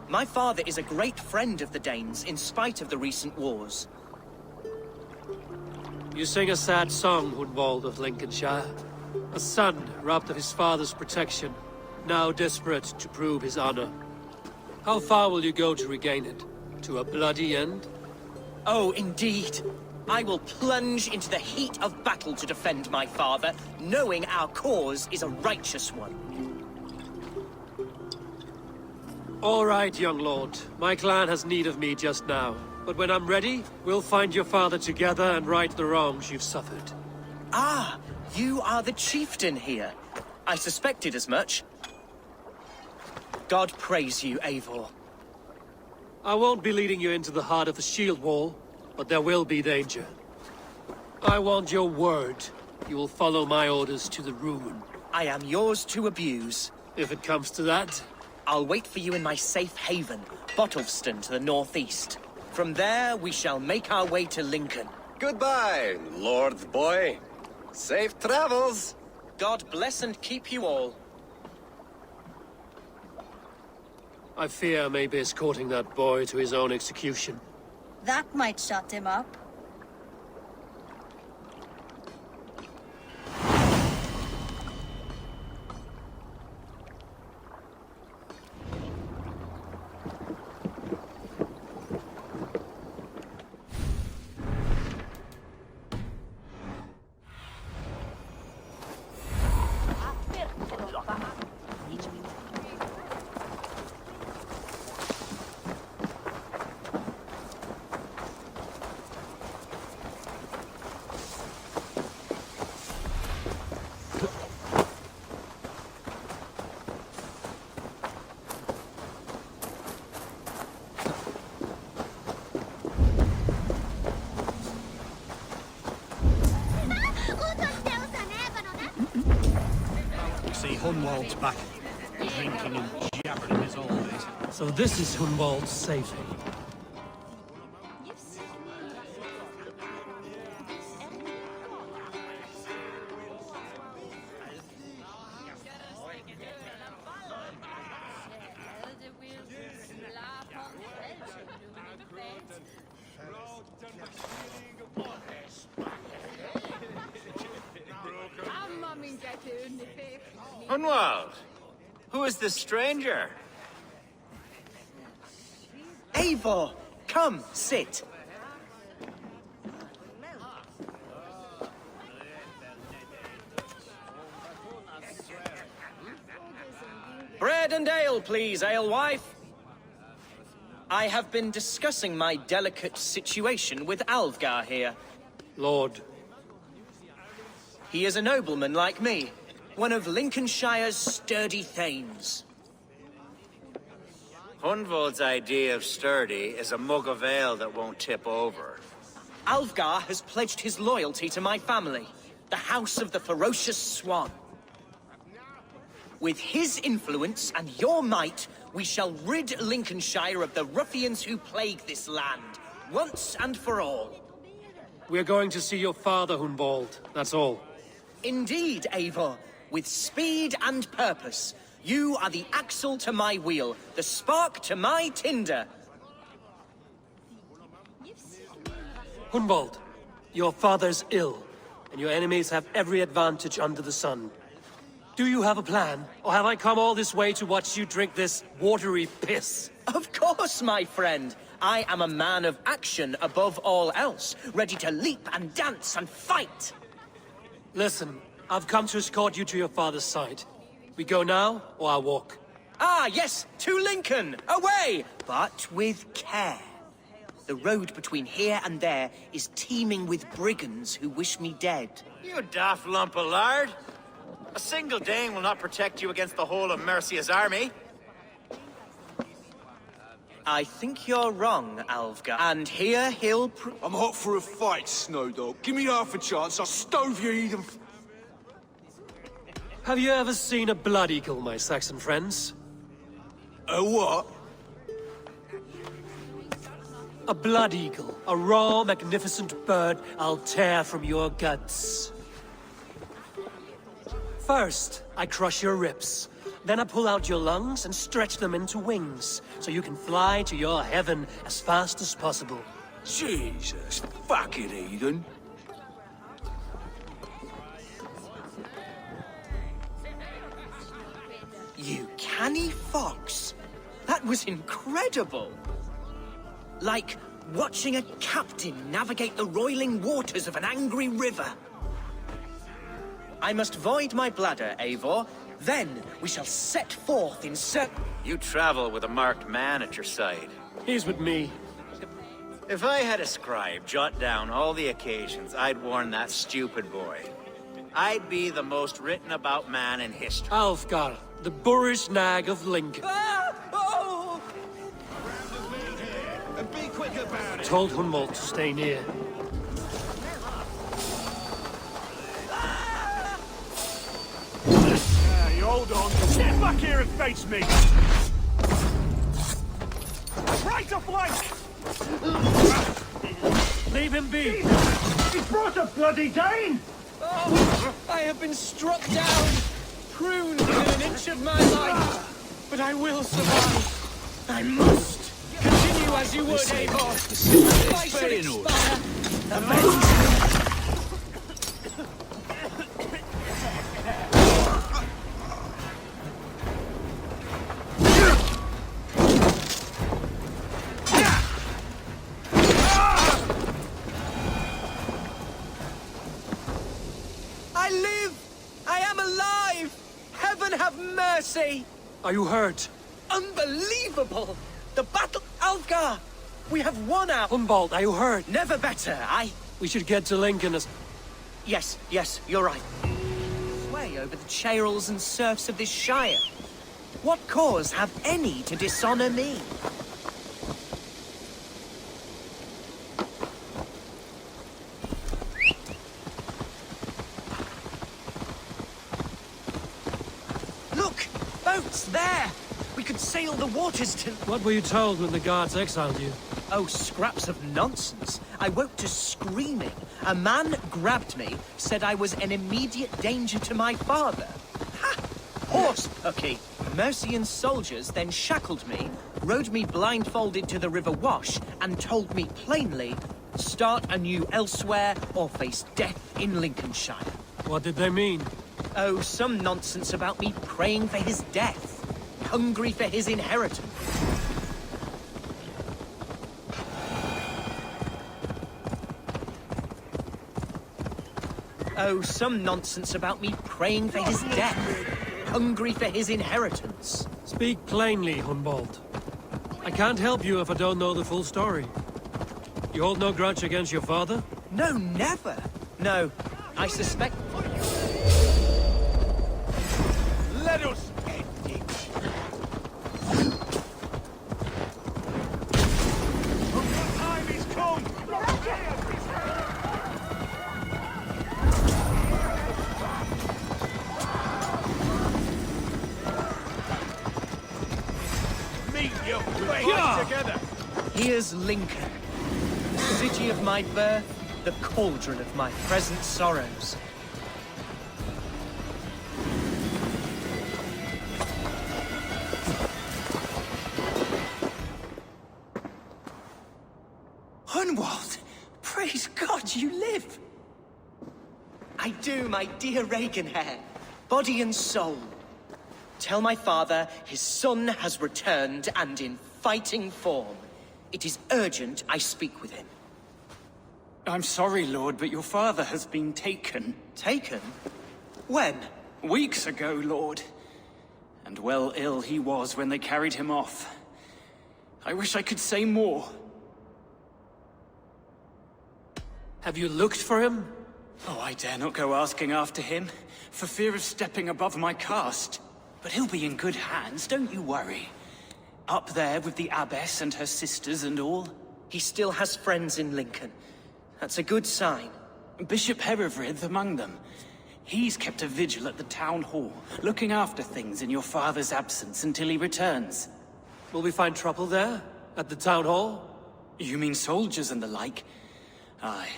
My father is a great friend of the Danes, in spite of the recent wars. You sing a sad song, Hunwald of Lincolnshire. A son robbed of his father's protection, now desperate to prove his honor. How far will you go to regain it? To a bloody end? Oh, indeed. I will plunge into the heat of battle to defend my father, knowing our cause is a righteous one. All right, young lord. My clan has need of me just now. But when I'm ready, we'll find your father together and right the wrongs you've suffered. Ah, you are the chieftain here. I suspected as much. God praise you, Eivor. I won't be leading you into the heart of the shield wall, but there will be danger. I want your word. You will follow my orders to the ruin. I am yours to abuse. If it comes to that. I'll wait for you in my safe haven, Bottleston to the northeast. From there, we shall make our way to Lincoln. Goodbye, Lord Boy. Safe travels. God bless and keep you all. I fear I may be escorting that boy to his own execution. That might shut him up. See Hunwald's back, drinking and jabbering as always. So this is Hunwald's safe haven. Hunwald, who is this stranger? Eivor, come, sit. Bread and ale, please, alewife. I have been discussing my delicate situation with Alvgar here. Lord. He is a nobleman like me, one of Lincolnshire's sturdy thanes. Hunwald's idea of sturdy is a mug of ale that won't tip over. Alvgar has pledged his loyalty to my family, the House of the Ferocious Swan. With his influence and your might, we shall rid Lincolnshire of the ruffians who plague this land, once and for all. We're going to see your father, Hunwald. That's all. Indeed, Eivor. With speed and purpose, you are the axle to my wheel, the spark to my tinder. Hunwald, your father's ill, and your enemies have every advantage under the sun. Do you have a plan, or have I come all this way to watch you drink this watery piss? Of course, my friend. I am a man of action above all else, ready to leap and dance and fight. Listen, I've come to escort you to your father's side. We go now, or I walk? Ah, yes, to Lincoln! Away! But with care. The road between here and there is teeming with brigands who wish me dead. You daft lump of lard! A single Dane will not protect you against the whole of Mercia's army. I think you're wrong, Alvgar. And here he'll I'm hot for a fight, Snowdog. Give me half a chance, I'll stove you heathen. Have you ever seen a blood eagle, my Saxon friends? A what? A blood eagle. A raw, magnificent bird I'll tear from your guts. First, I crush your ribs. Then I pull out your lungs and stretch them into wings, so you can fly to your heaven as fast as possible. Jesus, fucking heathen. You canny fox. That was incredible. Like watching a captain navigate the roiling waters of an angry river. I must void my bladder, Eivor. Then we shall set forth in search. You travel with a marked man at your side. He's with me. If I had a scribe jot down all the occasions I'd warn that stupid boy, I'd be the most written about man in history. Alfgar, the boorish nag of Lincoln. Ah! Oh! Be quick about it. Told Hunwald to stay near. Hold on. Step back here and face me. Right a flank! Leave him be! He's brought a bloody Dane! Oh, I have been struck down, pruned within an inch of my life, but I will survive. I must continue as you would, Eivor. If I should expire, I live! I am alive! Heaven have mercy! Are you hurt? Unbelievable! The battle, Alfgar! We have won out! Humboldt, are you hurt? Never better, We should get to Lincoln as... Yes, you're right. Sway over the chairels and serfs of this shire. What cause have any to dishonor me? Look! Boats there! We could sail the waters to... What were you told when the guards exiled you? Oh, scraps of nonsense. I woke to screaming. A man grabbed me, said I was an immediate danger to my father. Ha! Horse pucky! Mercian soldiers then shackled me, rode me blindfolded to the River Wash, and told me plainly, start anew elsewhere or face death in Lincolnshire. What did they mean? Oh, some nonsense about me praying for his death, hungry for his inheritance. Oh, some nonsense about me praying for his death, hungry for his inheritance. Speak plainly, Humboldt. I can't help you if I don't know the full story. You hold no grudge against your father? No, never. No, I suspect... Let us end it. The time is come. Meet your fate together. Here's Lincoln, city of my birth, the cauldron of my present sorrows. Hunwald! Praise God you live! I do, my dear Reaganhair, body and soul. Tell my father his son has returned and in fighting form. It is urgent I speak with him. I'm sorry, Lord, but your father has been taken. Taken? When? Weeks ago, Lord. And well ill he was when they carried him off. I wish I could say more. Have you looked for him? Oh, I dare not go asking after him, for fear of stepping above my caste. But he'll be in good hands, don't you worry. Up there with the abbess and her sisters and all. He still has friends in Lincoln. That's a good sign. Bishop Herefrith among them. He's kept a vigil at the town hall, looking after things in your father's absence until he returns. Will we find trouble there? At the town hall? You mean soldiers and the like? Aye.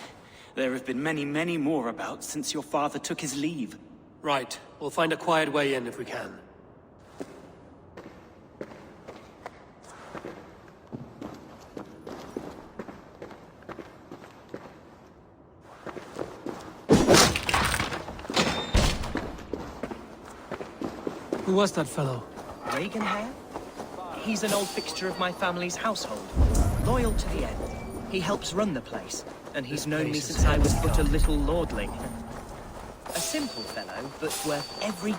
There have been many, many more about since your father took his leave. Right. We'll find a quiet way in if we can. Who was that fellow? Reaganhair? He's an old fixture of my family's household. Loyal to the end. He helps run the place, and he's known me since I was but a little lordling. A simple fellow, but worth every...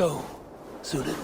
Go, Sunan.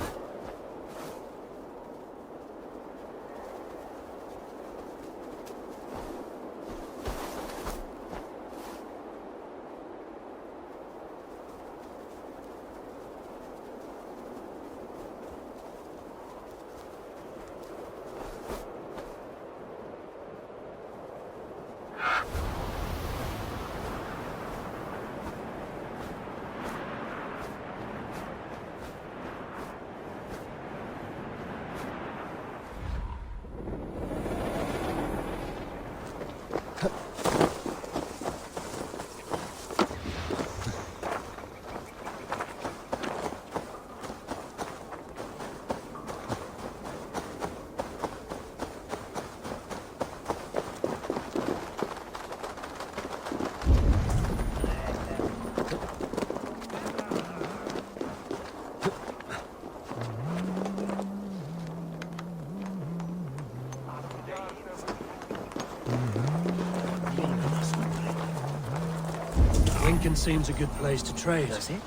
Lincoln seems a good place to trade. Does it?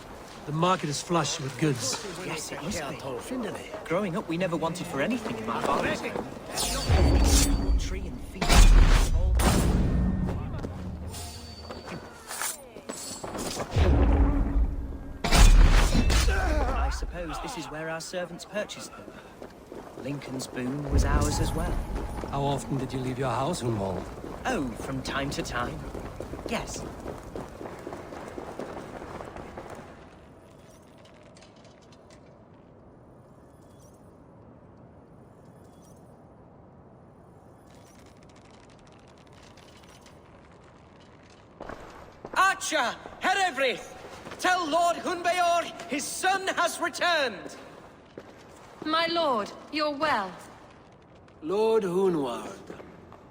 The market is flush with goods. Yes, it must be. Growing up, we never wanted for anything in my father's home. Tree and field. I suppose this is where our servants purchased them. Lincoln's boon was ours as well. How often did you leave your house, Hunwald? Oh, from time to time. Yes. Archer, Herewrith, tell Lord Hunbeor his son has returned. My lord, you're well. Lord Hunwald,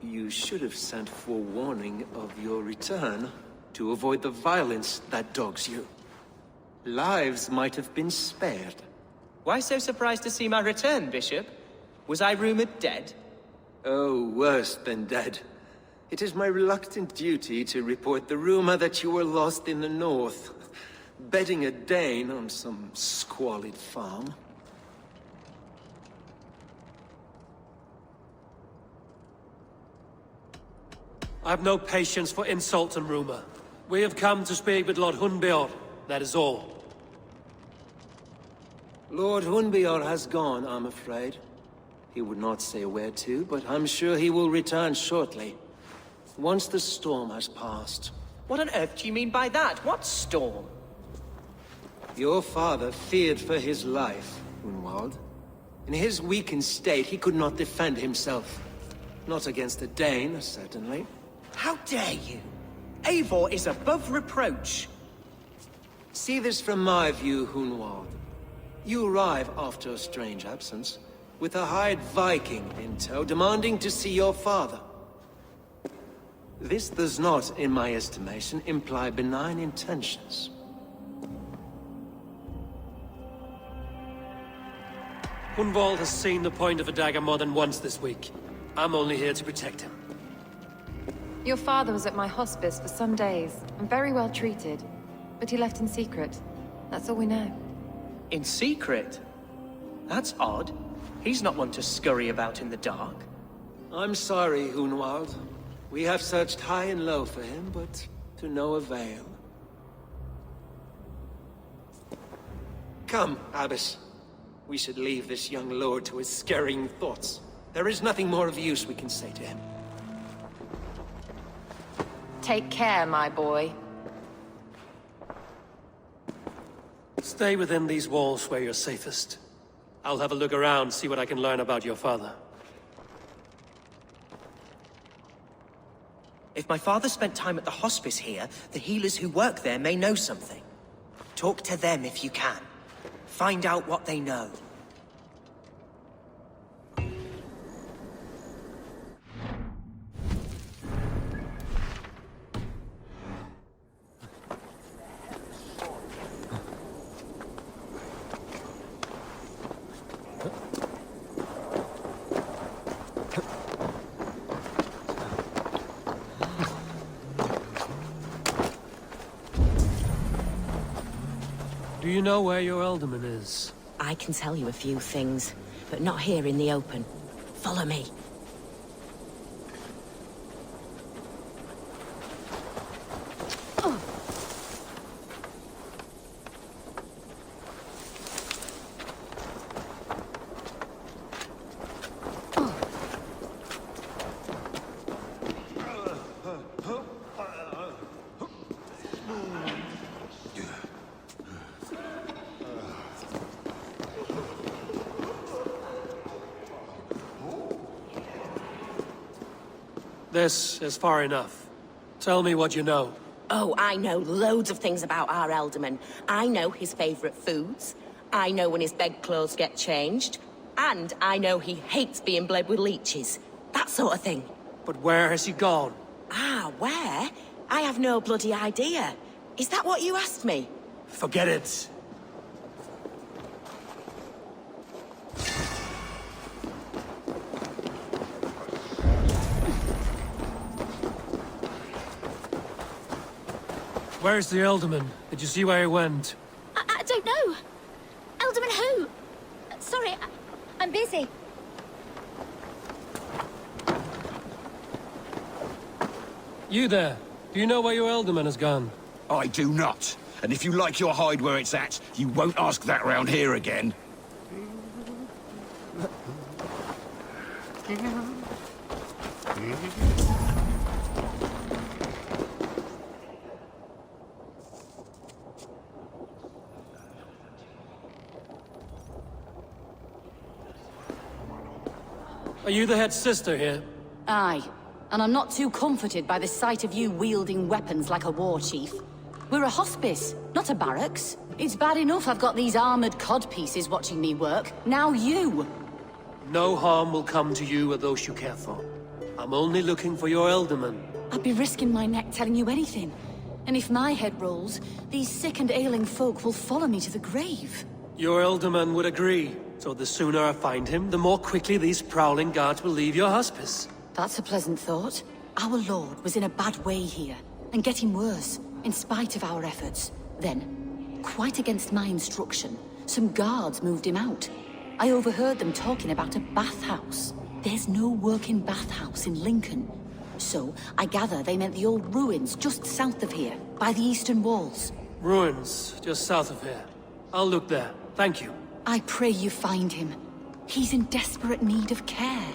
you should have sent forewarning of your return to avoid the violence that dogs you. Lives might have been spared. Why so surprised to see my return, Bishop? Was I rumored dead? Oh, worse than dead. It is my reluctant duty to report the rumor that you were lost in the north, bedding a Dane on some squalid farm. I've no patience for insult and rumor. We have come to speak with Lord Hunbeor, that is all. Lord Hunbeor has gone, I'm afraid. He would not say where to, but I'm sure he will return shortly. Once the storm has passed. What on earth do you mean by that? What storm? Your father feared for his life, Hunwald. In his weakened state, he could not defend himself. Not against a Dane, certainly. How dare you? Eivor is above reproach. See this from my view, Hunwald. You arrive after a strange absence, with a hired Viking in tow, demanding to see your father. This does not, in my estimation, imply benign intentions. Hunwald has seen the point of a dagger more than once this week. I'm only here to protect him. Your father was at my hospice for some days, and very well treated. But he left in secret. That's all we know. In secret? That's odd. He's not one to scurry about in the dark. I'm sorry, Hunwald. We have searched high and low for him, but to no avail. Come, Abbess. We should leave this young lord to his scurrying thoughts. There is nothing more of use we can say to him. Take care, my boy. Stay within these walls where you're safest. I'll have a look around, see what I can learn about your father. If my father spent time at the hospice here, the healers who work there may know something. Talk to them if you can. Find out what they know. Do Do you know where your Ealdorman is? I can tell you a few things, but not here in the open. Follow me. This is far enough. Tell me what you know. Oh, I know loads of things about our Ealdorman. I know his favorite foods. I know when his bedclothes get changed. And I know he hates being bled with leeches. That sort of thing. But where has he gone? Ah, where? I have no bloody idea. Is that what you asked me? Forget it. Where's the Ealdorman? Did you see where he went? I don't know. Ealdorman who? Sorry, I'm busy. You there. Do you know where your Ealdorman has gone? I do not. And if you like your hide where it's at, you won't ask that round here again. Are you the head sister here? Aye. And I'm not too comforted by the sight of you wielding weapons like a war chief. We're a hospice, not a barracks. It's bad enough I've got these armored codpieces watching me work. Now you! No harm will come to you or those you care for. I'm only looking for your Ealdorman. I'd be risking my neck telling you anything. And if my head rolls, these sick and ailing folk will follow me to the grave. Your Ealdorman would agree. So the sooner I find him, the more quickly these prowling guards will leave your hospice. That's a pleasant thought. Our lord was in a bad way here, and getting worse, in spite of our efforts. Then, quite against my instruction, some guards moved him out. I overheard them talking about a bathhouse. There's no working bathhouse in Lincoln. So, I gather they meant the old ruins just south of here, by the eastern walls. Ruins, just south of here. I'll look there. Thank you. I pray you find him. He's in desperate need of care.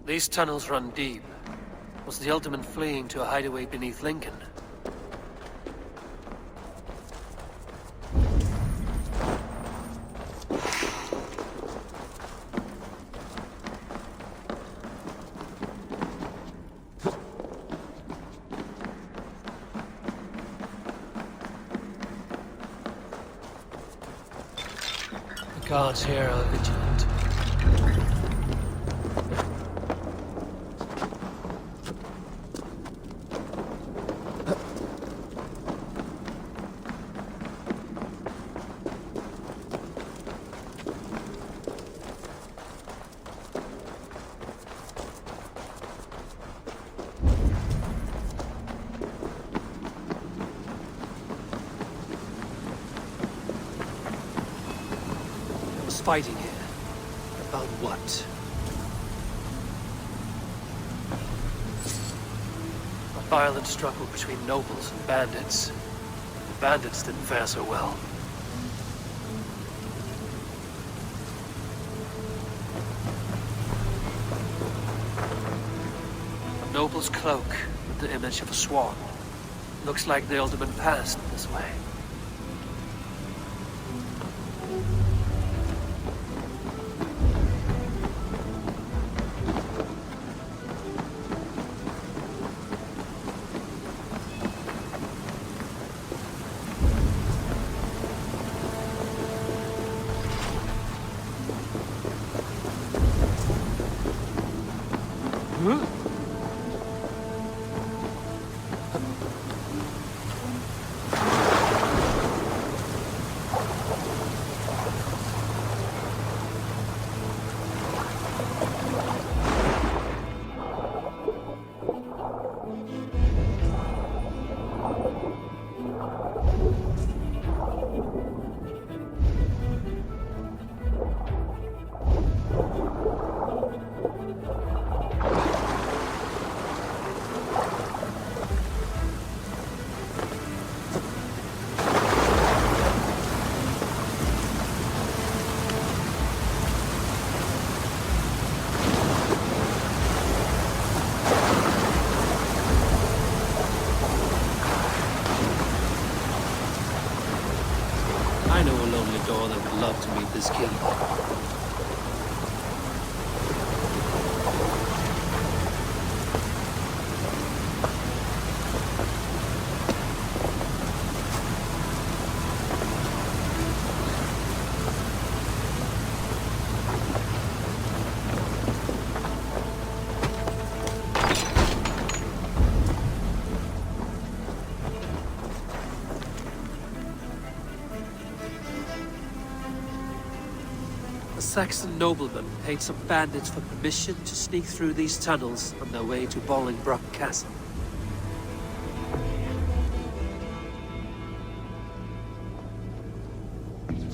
These tunnels run deep. Was the Ealdorman fleeing to a hideaway beneath Lincoln? The guards here are vigilant. Fighting here. About what? A violent struggle between nobles and bandits. The bandits didn't fare so well. A noble's cloak with the image of a swan. Looks like the Ealdorman passed this way. This king. Saxon noblemen paid some bandits for permission to sneak through these tunnels on their way to Bolingbroc Castle.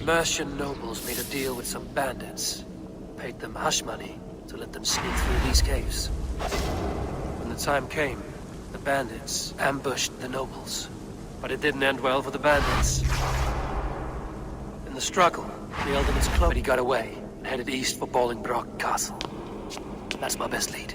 Mercian nobles made a deal with some bandits, paid them hush money to let them sneak through these caves. When the time came, the bandits ambushed the nobles, but it didn't end well for the bandits. In the struggle, the Ealdorman's close, but he got away and headed east for Bolingbroc Castle. That's my best lead.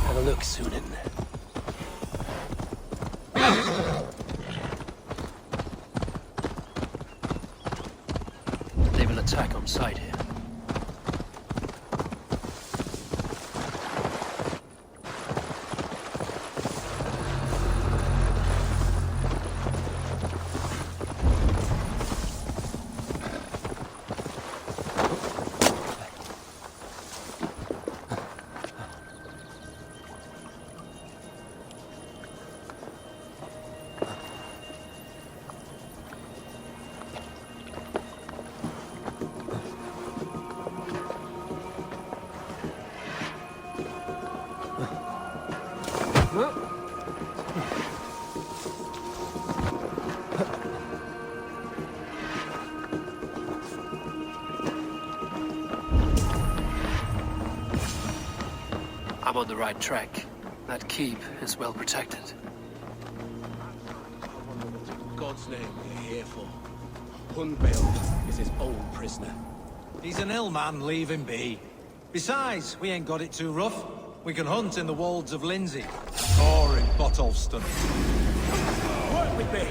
Have a look, Sunan. They will attack on sight here. I'm on the right track. That keep is well protected. God's name we're here for. Hunbeorn is his old prisoner. He's an ill man, leave him be. Besides, we ain't got it too rough. We can hunt in the wolds of Lindsey, or in Botolston. Work with me!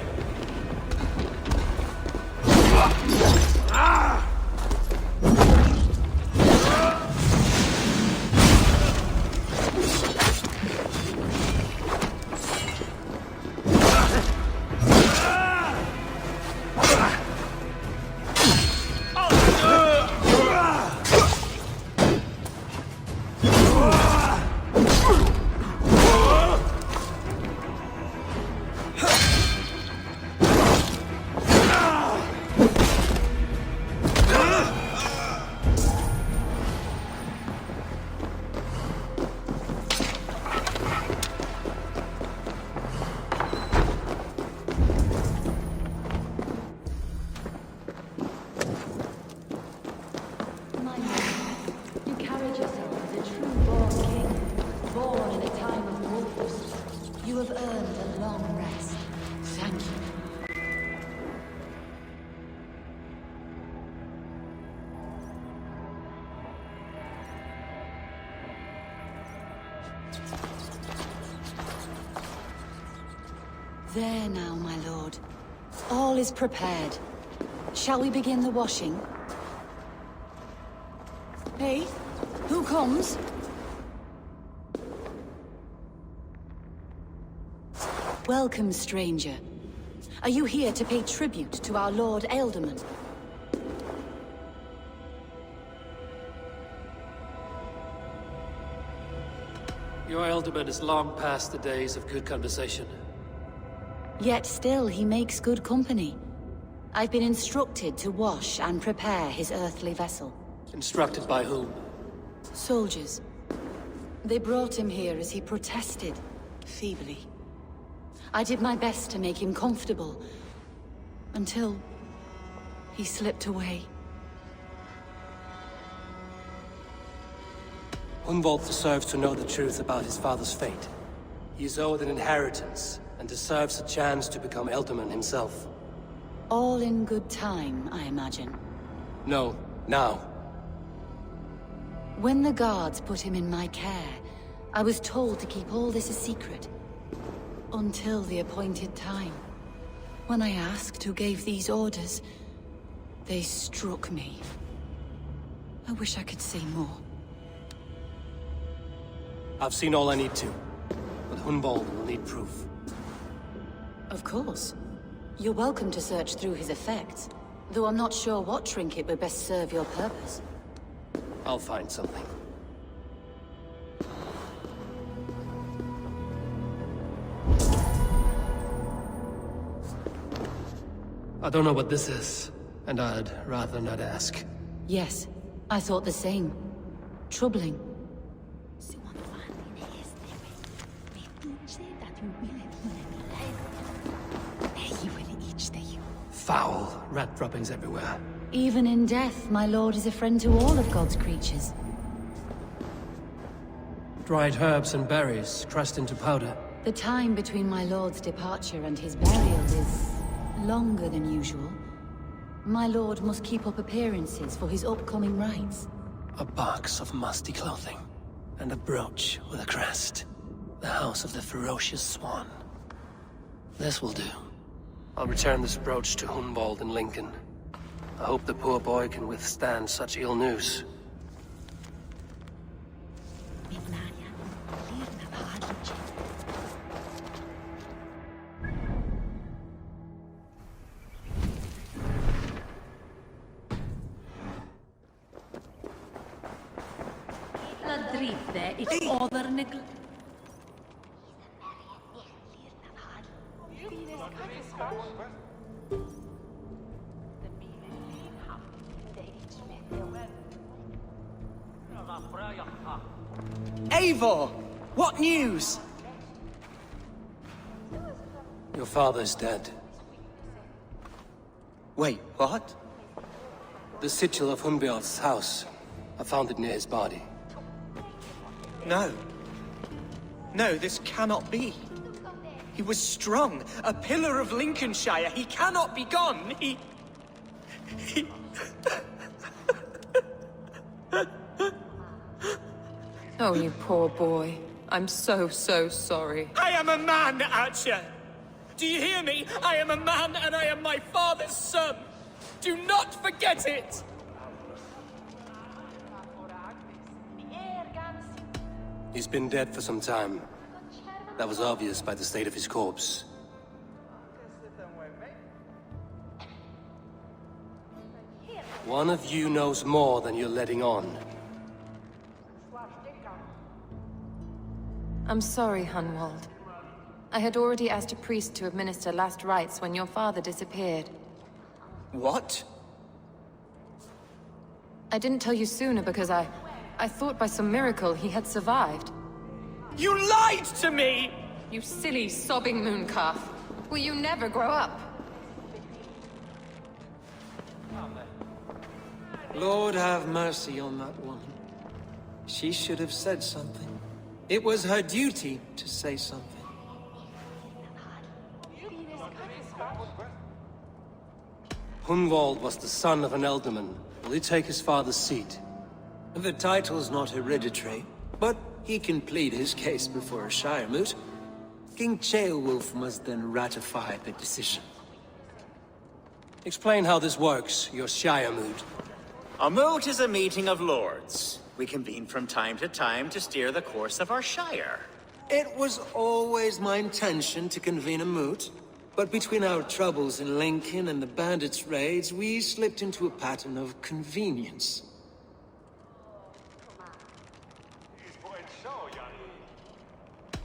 You have earned a long rest. There now, my lord. All is prepared. Shall we begin the washing? Hey, who comes? Welcome, stranger. Are you here to pay tribute to our Lord Ealdorman? Your Ealdorman is long past the days of good conversation. Yet still he makes good company. I've been instructed to wash and prepare his earthly vessel. Instructed by whom? Soldiers. They brought him here as he protested, feebly. I did my best to make him comfortable, until he slipped away. Hunwald deserves to know the truth about his father's fate. He is owed an inheritance, and deserves a chance to become Ealdorman himself. All in good time, I imagine. No, now. When the guards put him in my care, I was told to keep all this a secret. Until the appointed time. When I asked who gave these orders, they struck me. I wish I could say more. I've seen all I need to, but Hunwald will need proof. Of course. You're welcome to search through his effects, though I'm not sure what trinket would best serve your purpose. I'll find something. I don't know what this is, and I'd rather not ask. Yes, I thought the same. Troubling. Foul rat droppings everywhere. Even in death, my lord is a friend to all of God's creatures. Dried herbs and berries crushed into powder. The time between my lord's departure and his burial is longer than usual. My lord must keep up appearances for his upcoming rites. A box of musty clothing, and a brooch with a crest. The house of the ferocious swan. This will do. I'll return this brooch to Hunwald in Lincoln. I hope the poor boy can withstand such ill news. Eivor! What news? Your father's dead. Wait, what? The sigil of Hunbeorth's house. I found it near his body. No. No, this cannot be. He was strong, a pillar of Lincolnshire. He cannot be gone. He... Oh, you poor boy. I'm so sorry. I am a man, Archer! Do you hear me? I am a man and I am my father's son! Do not forget it! He's been dead for some time. That was obvious by the state of his corpse. One of you knows more than you're letting on. I'm sorry, Hunwald. I had already asked a priest to administer last rites when your father disappeared. What? I didn't tell you sooner because I thought by some miracle he had survived. You lied to me! You silly, sobbing mooncalf. Will you never grow up? Lord have mercy on that woman. She should have said something. It was her duty to say something. Hunwald was the son of an Ealdorman. Will he take his father's seat? The title's not hereditary, but he can plead his case before a Shire moot. King Ceolwulf must then ratify the decision. Explain how this works, your Shire moot. A moot is a meeting of lords. We convene from time to time to steer the course of our Shire. It was always my intention to convene a moot, but between our troubles in Lincoln and the bandits' raids, we slipped into a pattern of convenience.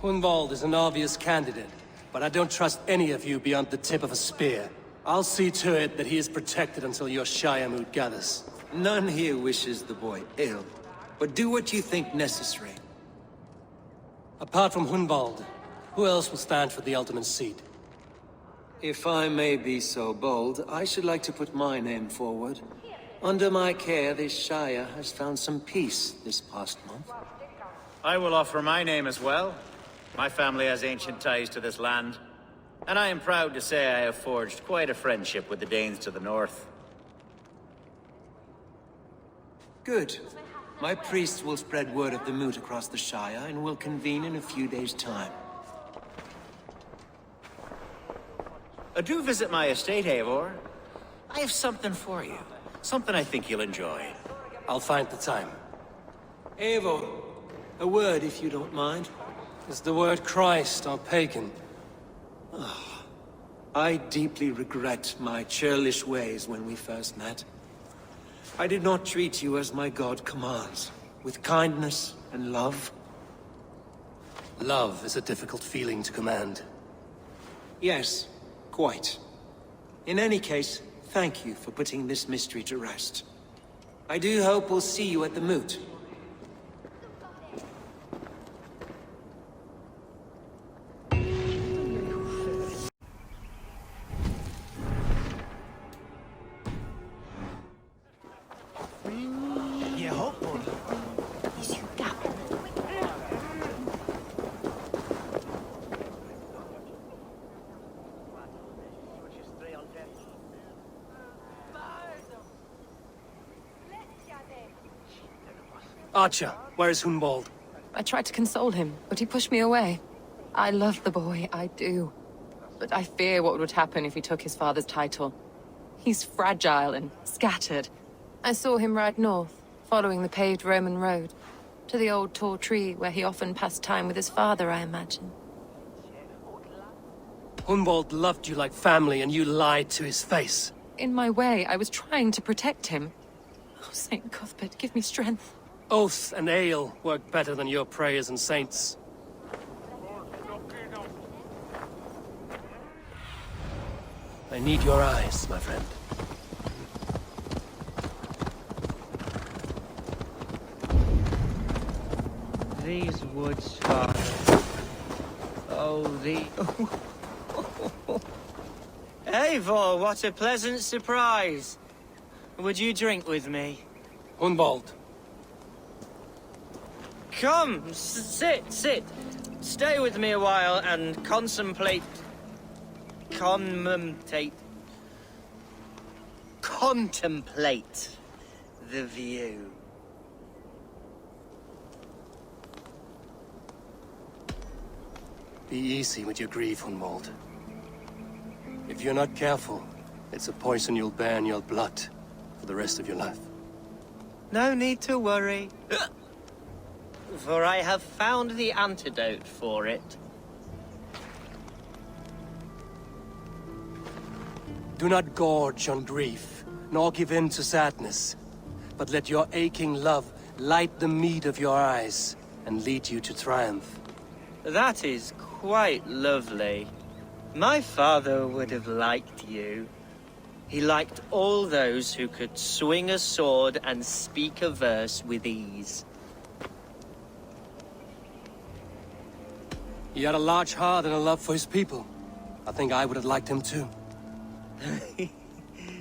Hunwald is an obvious candidate, but I don't trust any of you beyond the tip of a spear. I'll see to it that he is protected until your Shire moot gathers. None here wishes the boy ill, but do what you think necessary. Apart from Hunwald, who else will stand for the Ealdorman seat? If I may be so bold, I should like to put my name forward. Under my care, this Shire has found some peace this past month. I will offer my name as well. My family has ancient ties to this land, and I am proud to say I have forged quite a friendship with the Danes to the north. Good. My priests will spread word of the moot across the Shire, and will convene in a few days' time. Do visit my estate, Eivor. I have something for you. Something I think you'll enjoy. I'll find the time. Eivor, a word if you don't mind. Is the word Christ or pagan? I deeply regret my churlish ways when we first met. I did not treat you as my god commands, with kindness and love. Love is a difficult feeling to command. Yes, quite. In any case, thank you for putting this mystery to rest. I do hope we'll see you at the moot. Archer, where is Hunwald? I tried to console him, but he pushed me away. I love the boy, I do. But I fear what would happen if he took his father's title. He's fragile and scattered. I saw him ride north, following the paved Roman road. To the old tall tree where he often passed time with his father, I imagine. Hunwald loved you like family, and you lied to his face. In my way, I was trying to protect him. Oh, Saint Cuthbert, give me strength. Oath and ale work better than your prayers and saints. I need your eyes, my friend. These woods, father. Oh, Eivor, what a pleasant surprise. Would you drink with me? Hunwald. Come, sit. Stay with me a while and contemplate the view. Be easy with your grief, Hunwald. If you're not careful, it's a poison you'll bear in your blood for the rest of your life. No need to worry. For I have found the antidote for it. Do not gorge on grief, nor give in to sadness, but let your aching love light the mead of your eyes and lead you to triumph. That is quite lovely. My father would have liked you. He liked all those who could swing a sword and speak a verse with ease. He had a large heart and a love for his people. I think I would have liked him too.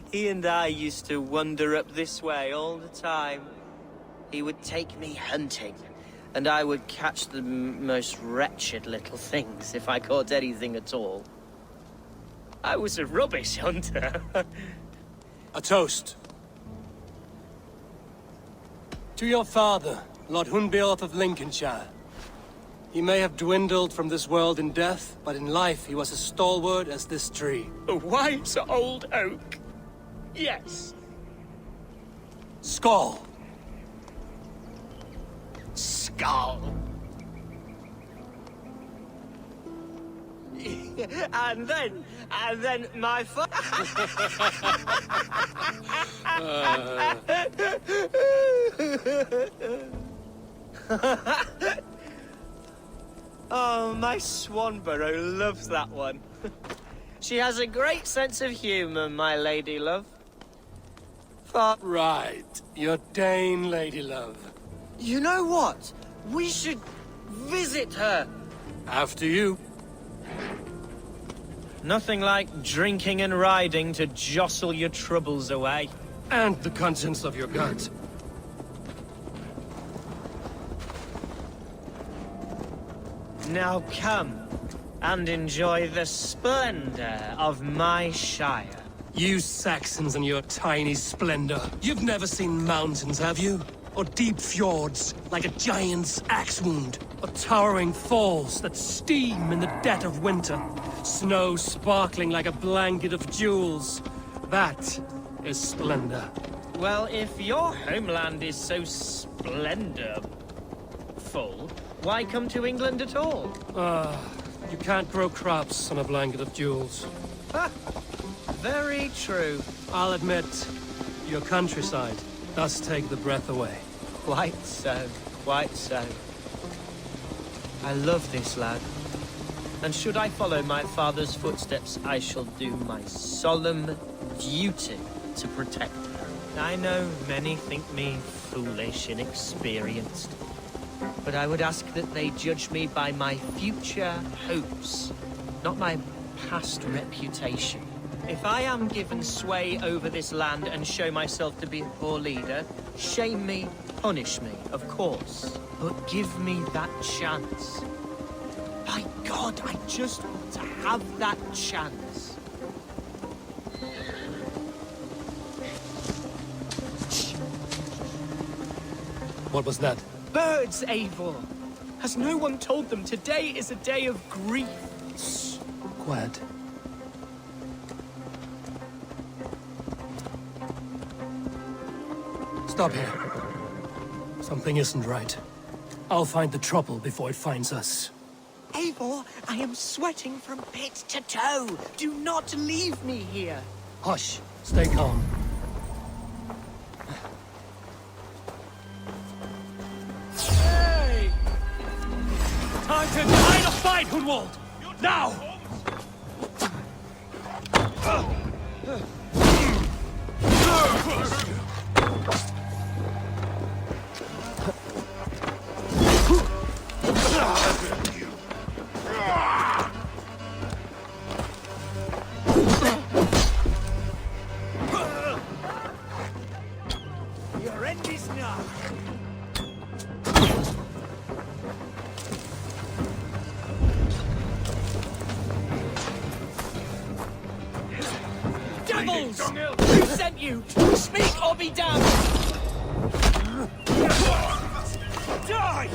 He and I used to wander up this way all the time. He would take me hunting, and I would catch the most wretched little things if I caught anything at all. I was a rubbish hunter. A toast. To your father, Lord Hunbeorth of Lincolnshire. He may have dwindled from this world in death, but in life he was as stalwart as this tree. A wise old oak. Yes. Skull. Skull. and then my Oh, my Swanburrow loves that one. She has a great sense of humor, my lady love. Right, your Dane lady love. You know what? We should visit her. After you. Nothing like drinking and riding to jostle your troubles away. And the contents of your gut. Now come and enjoy the splendor of my shire. You Saxons and your tiny splendor. You've never seen mountains, have you? Or deep fjords, like a giant's axe wound. Or towering falls that steam in the dead of winter. Snow sparkling like a blanket of jewels. That is splendor. Well, if your homeland is so splendorful, why come to England at all? You can't grow crops on a blanket of jewels. Very true. I'll admit, your countryside does take the breath away. Quite so, quite so. I love this lad. And should I follow my father's footsteps, I shall do my solemn duty to protect her. I know many think me foolish, inexperienced, but I would ask that they judge me by my future hopes, not my past reputation. If I am given sway over this land and show myself to be a poor leader, shame me, punish me, of course, but give me that chance. By God, I just want to have that chance. What was that? Birds, Eivor! Has no one told them today is a day of grief? Shh. Quiet. Stop here. Something isn't right. I'll find the trouble before it finds us. Eivor, I am sweating from pit to toe. Do not leave me here. Hush. Stay calm. Hey! Time to die to fight, Hunwald! Now! Your end is nigh. Devils! Who sent you? Speak or be damned! Die!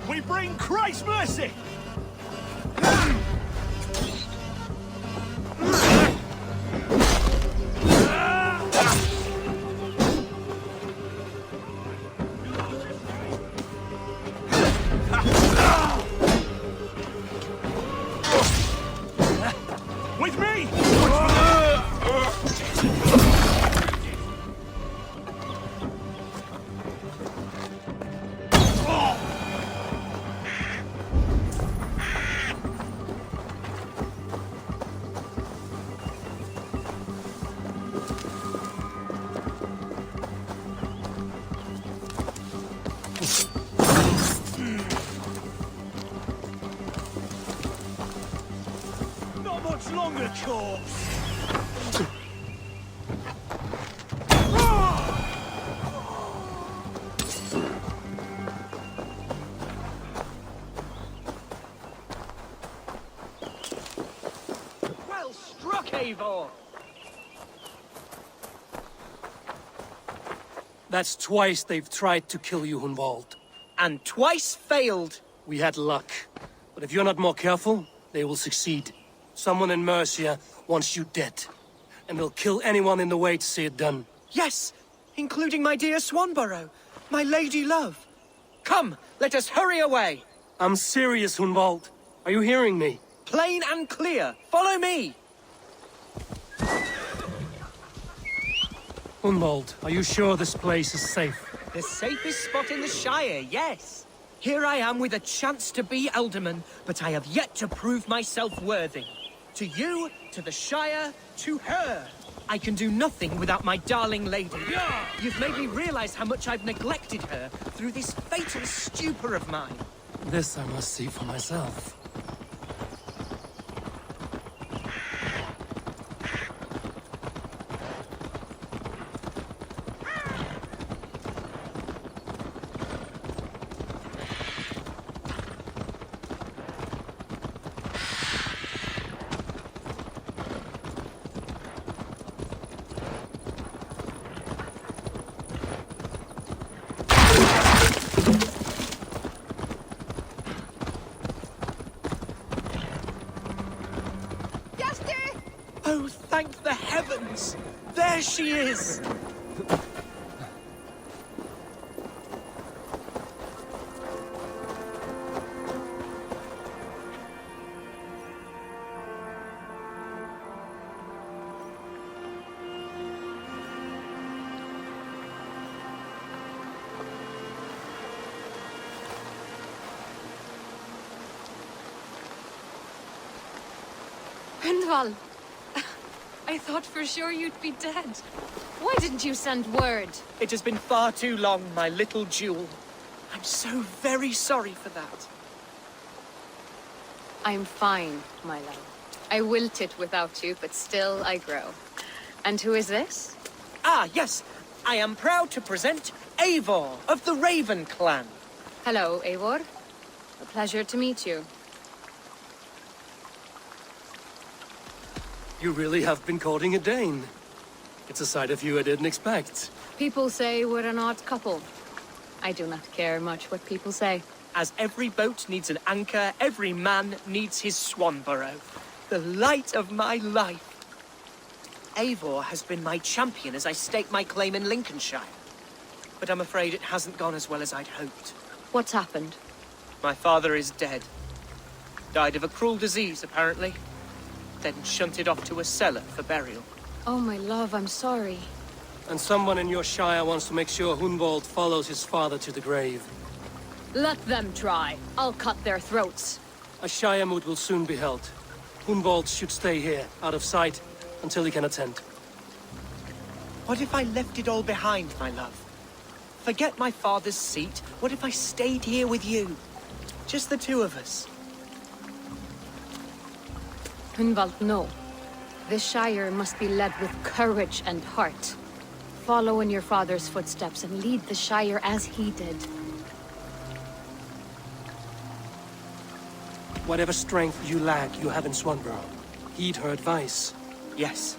We bring Christ's mercy! With me! Not much longer, corpse! Well struck, Eivor! That's twice they've tried to kill you, Hunwald. And twice failed. We had luck. But if you're not more careful, they will succeed. Someone in Mercia wants you dead. And they'll kill anyone in the way to see it done. Yes, including my dear Swanburrow, my lady love. Come, let us hurry away. I'm serious, Hunwald. Are you hearing me? Plain and clear. Follow me. Hunwald, are you sure this place is safe? The safest spot in the Shire, yes. Here I am with a chance to be Ealdorman, but I have yet to prove myself worthy. To you, to the Shire, to her. I can do nothing without my darling lady. You've made me realize how much I've neglected her through this fatal stupor of mine. This I must see for myself. Oh, thank the heavens! There she is! Hunwald! I thought for sure you'd be dead. Why didn't you send word? It has been far too long, my little jewel. I'm so very sorry for that. I'm fine, my love. I wilted without you, but still I grow. And who is this? Ah, yes. I am proud to present Eivor of the Raven clan. Hello, Eivor. A pleasure to meet you. You really have been courting a Dane. It's a sight of you I didn't expect. People say we're an odd couple. I do not care much what people say. As every boat needs an anchor, every man needs his Swanburrow. The light of my life. Eivor has been my champion as I stake my claim in Lincolnshire. But I'm afraid it hasn't gone as well as I'd hoped. What's happened? My father is dead. Died of a cruel disease, apparently. Then shunted off to a cellar for burial. Oh, my love, I'm sorry. And someone in your shire wants to make sure Hunwald follows his father to the grave. Let them try. I'll cut their throats. A shire moot will soon be held. Hunwald should stay here, out of sight, until he can attend. What if I left it all behind, my love? Forget my father's seat. What if I stayed here with you? Just the two of us. Hunwald, no. This Shire must be led with courage and heart. Follow in your father's footsteps and lead the Shire as he did. Whatever strength you lack, you have in Swanburrow. Heed her advice. Yes.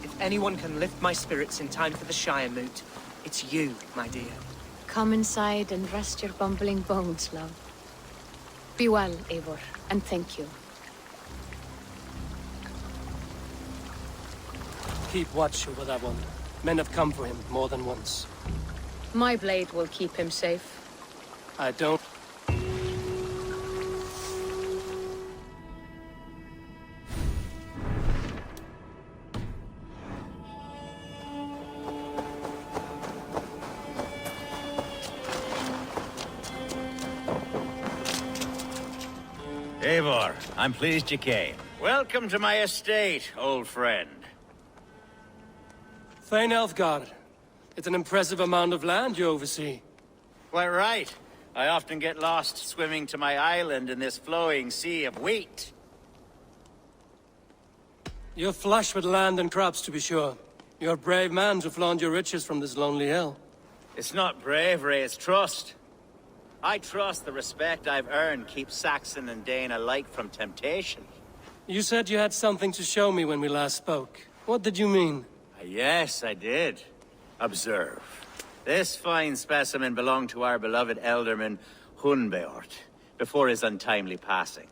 If anyone can lift my spirits in time for the Shire moot, it's you, my dear. Come inside and rest your bumbling bones, love. Be well, Eivor, and thank you. Keep watch over that one. Men have come for him more than once. My blade will keep him safe. I don't... Eivor, I'm pleased you came. Welcome to my estate, old friend. Thegn Elfgard. It's an impressive amount of land you oversee. Quite right. I often get lost swimming to my island in this flowing sea of wheat. You're flush with land and crops, to be sure. You're a brave man to flaunt your riches from this lonely hill. It's not bravery, it's trust. I trust the respect I've earned keeps Saxon and Dane alike from temptation. You said you had something to show me when we last spoke. What did you mean? Yes, I did. Observe. This fine specimen belonged to our beloved Ealdorman Hunbeort, before his untimely passing.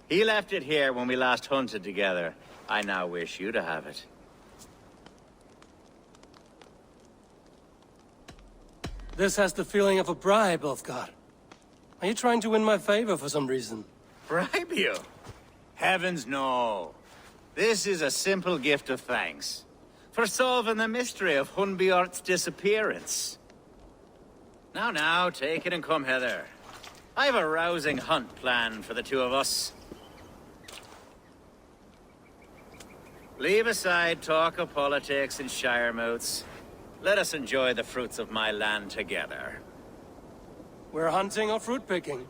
He left it here when we last hunted together. I now wish you to have it. This has the feeling of a bribe, Ulfgar. Are you trying to win my favor for some reason? Bribe you? Heavens no. This is a simple gift of thanks for solving the mystery of Hunbeort's disappearance. Now, take it and come hither. I have a rousing hunt planned for the two of us. Leave aside talk of politics and shire moats. Let us enjoy the fruits of my land together. We're hunting or fruit picking?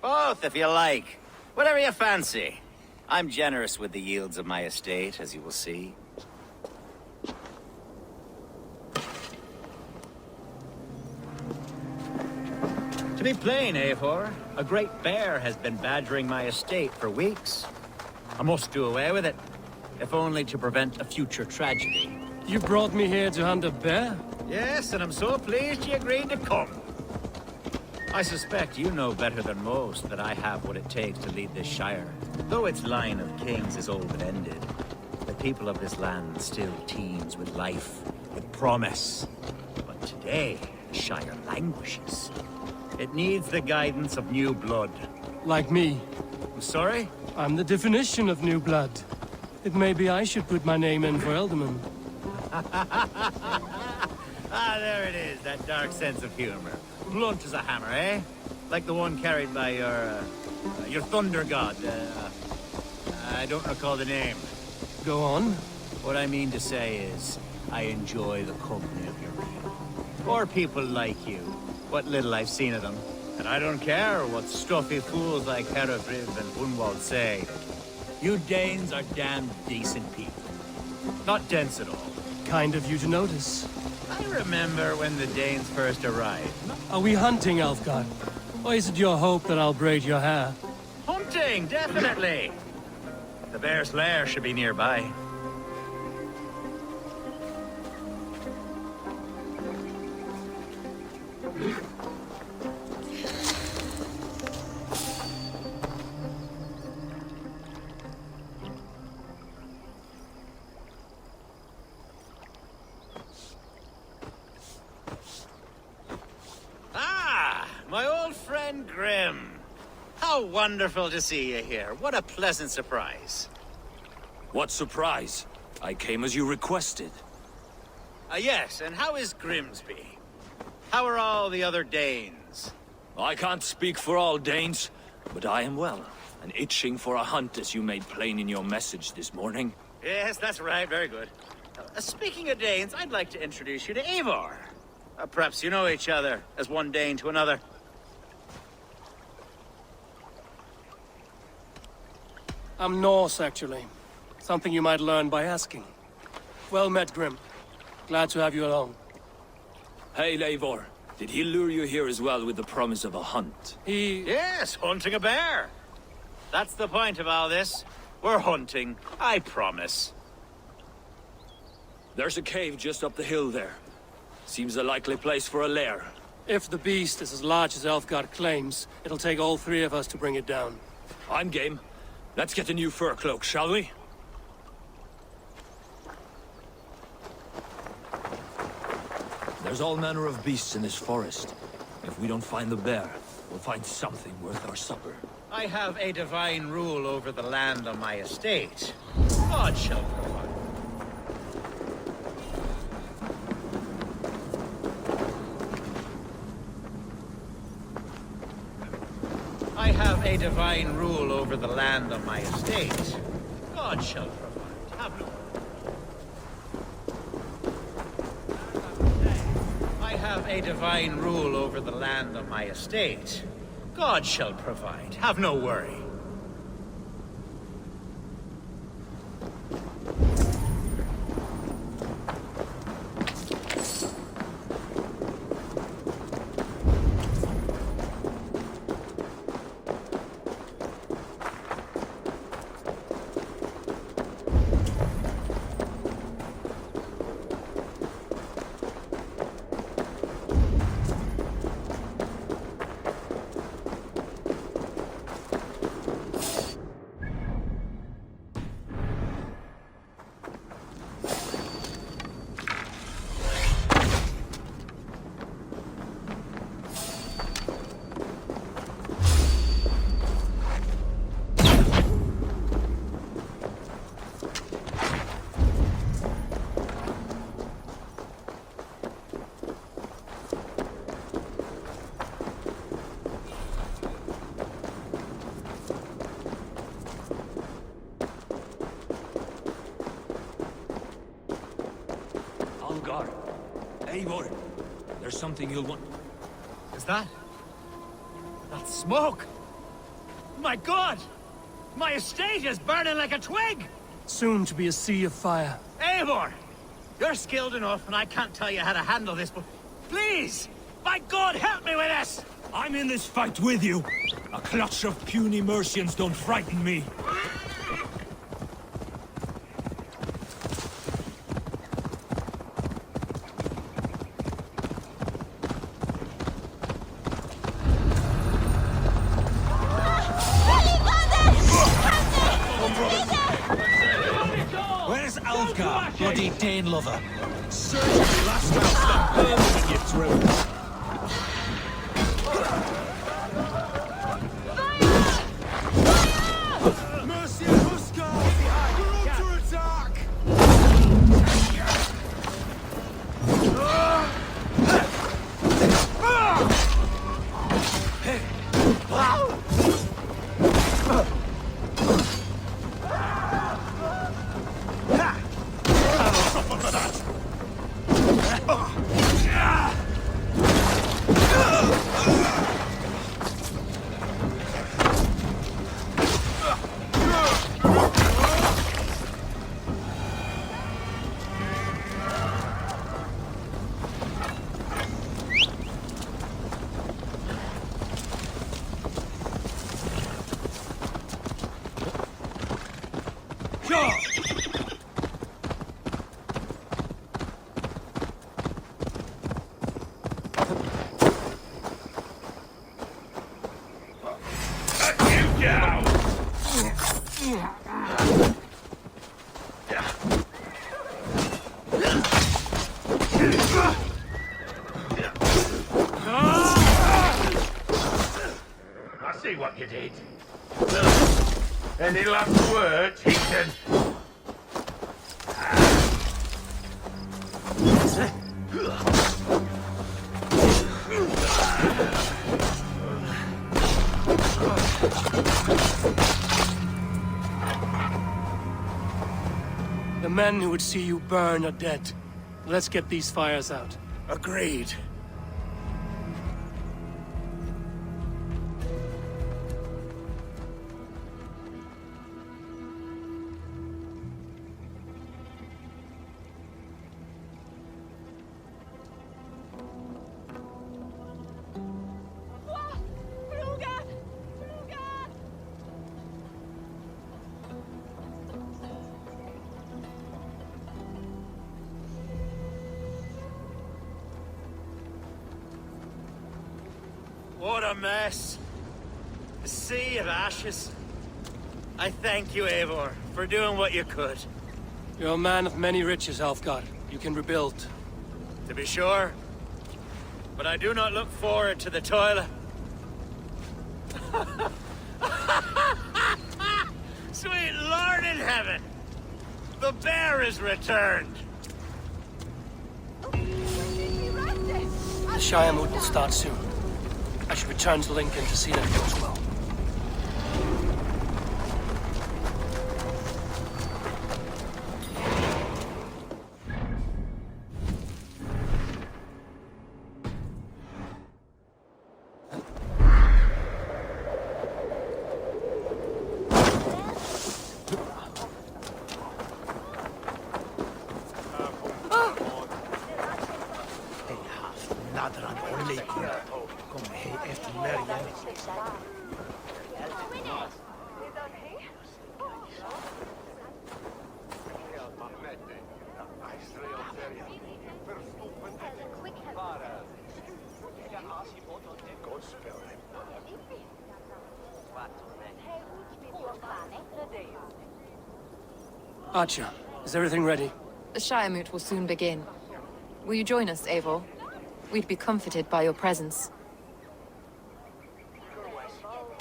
Both, if you like. Whatever you fancy. I'm generous with the yields of my estate, as you will see. To be plain, Eivor, a great bear has been badgering my estate for weeks. I must do away with it, if only to prevent a future tragedy. You brought me here to hunt a bear? Yes, and I'm so pleased you agreed to come. I suspect you know better than most that I have what it takes to lead this shire. Though its line of kings is old and ended, the people of this land still teems with life, with promise. But today, the shire languishes. It needs the guidance of new blood. Like me. I'm sorry? I'm the definition of new blood. It may be I should put my name in for Ealdorman. There it is, that dark sense of humor. Blunt as a hammer, eh? Like the one carried by your thunder god. I don't recall the name. Go on. What I mean to say is, I enjoy the company of your people. Or people like you. What little I've seen of them. And I don't care what stuffy fools like Reaver and Gunwald say. You Danes are damn decent people. Not dense at all. Kind of you to notice. I remember when the Danes first arrived. Are we hunting, Ulfgar? Or is it your hope that I'll braid your hair? Hunting, definitely! The bear's lair should be nearby. My old friend Grim. How wonderful to see you here. What a pleasant surprise. What surprise? I came as you requested. Yes, and how is Grimsby? How are all the other Danes? I can't speak for all Danes, but I am well, and itching for a hunt as you made plain in your message this morning. Yes, that's right. Very good. Speaking of Danes, I'd like to introduce you to Eivor. Perhaps you know each other, as one Dane to another. I'm Norse, actually. Something you might learn by asking. Well met, Grim. Glad to have you along. Hey, Eivor. Did he lure you here as well with the promise of a hunt? Yes, hunting a bear. That's the point of all this. We're hunting, I promise. There's a cave just up the hill there. Seems a likely place for a lair. If the beast is as large as Ulfgar claims, it'll take all three of us to bring it down. I'm game. Let's get a new fur cloak, shall we? There's all manner of beasts in this forest. If we don't find the bear, we'll find something worth our supper. I have a divine rule over the land on my estate. God shall provide. I have a divine rule over the land on my estate. God shall provide. Have no. I have a divine rule over the land on my estate. God shall provide. Have no worry. something you'll want. Is that? That's smoke! My God! My estate is burning like a twig! Soon to be a sea of fire. Eivor! You're skilled enough, and I can't tell you how to handle this, but please! By God, help me with this! I'm in this fight with you. A clutch of puny Mercians don't frighten me. Where's Alfgar, bloody Dane lover? Surgery last out that burns in your throat. I see what you did. Any last words, Heaton? The men who would see you burn are dead. Let's get these fires out. Agreed. What a mess. A sea of ashes. I thank you, Eivor, for doing what you could. You're a man of many riches, Alfgar. You can rebuild. To be sure. But I do not look forward to the toil. Sweet Lord in heaven! The bear is returned! The Shire mood will start soon. I should return to Lincoln to see that it goes well. Archer, is everything ready? The Shire moot will soon begin. Will you join us, Eivor? We'd be comforted by your presence.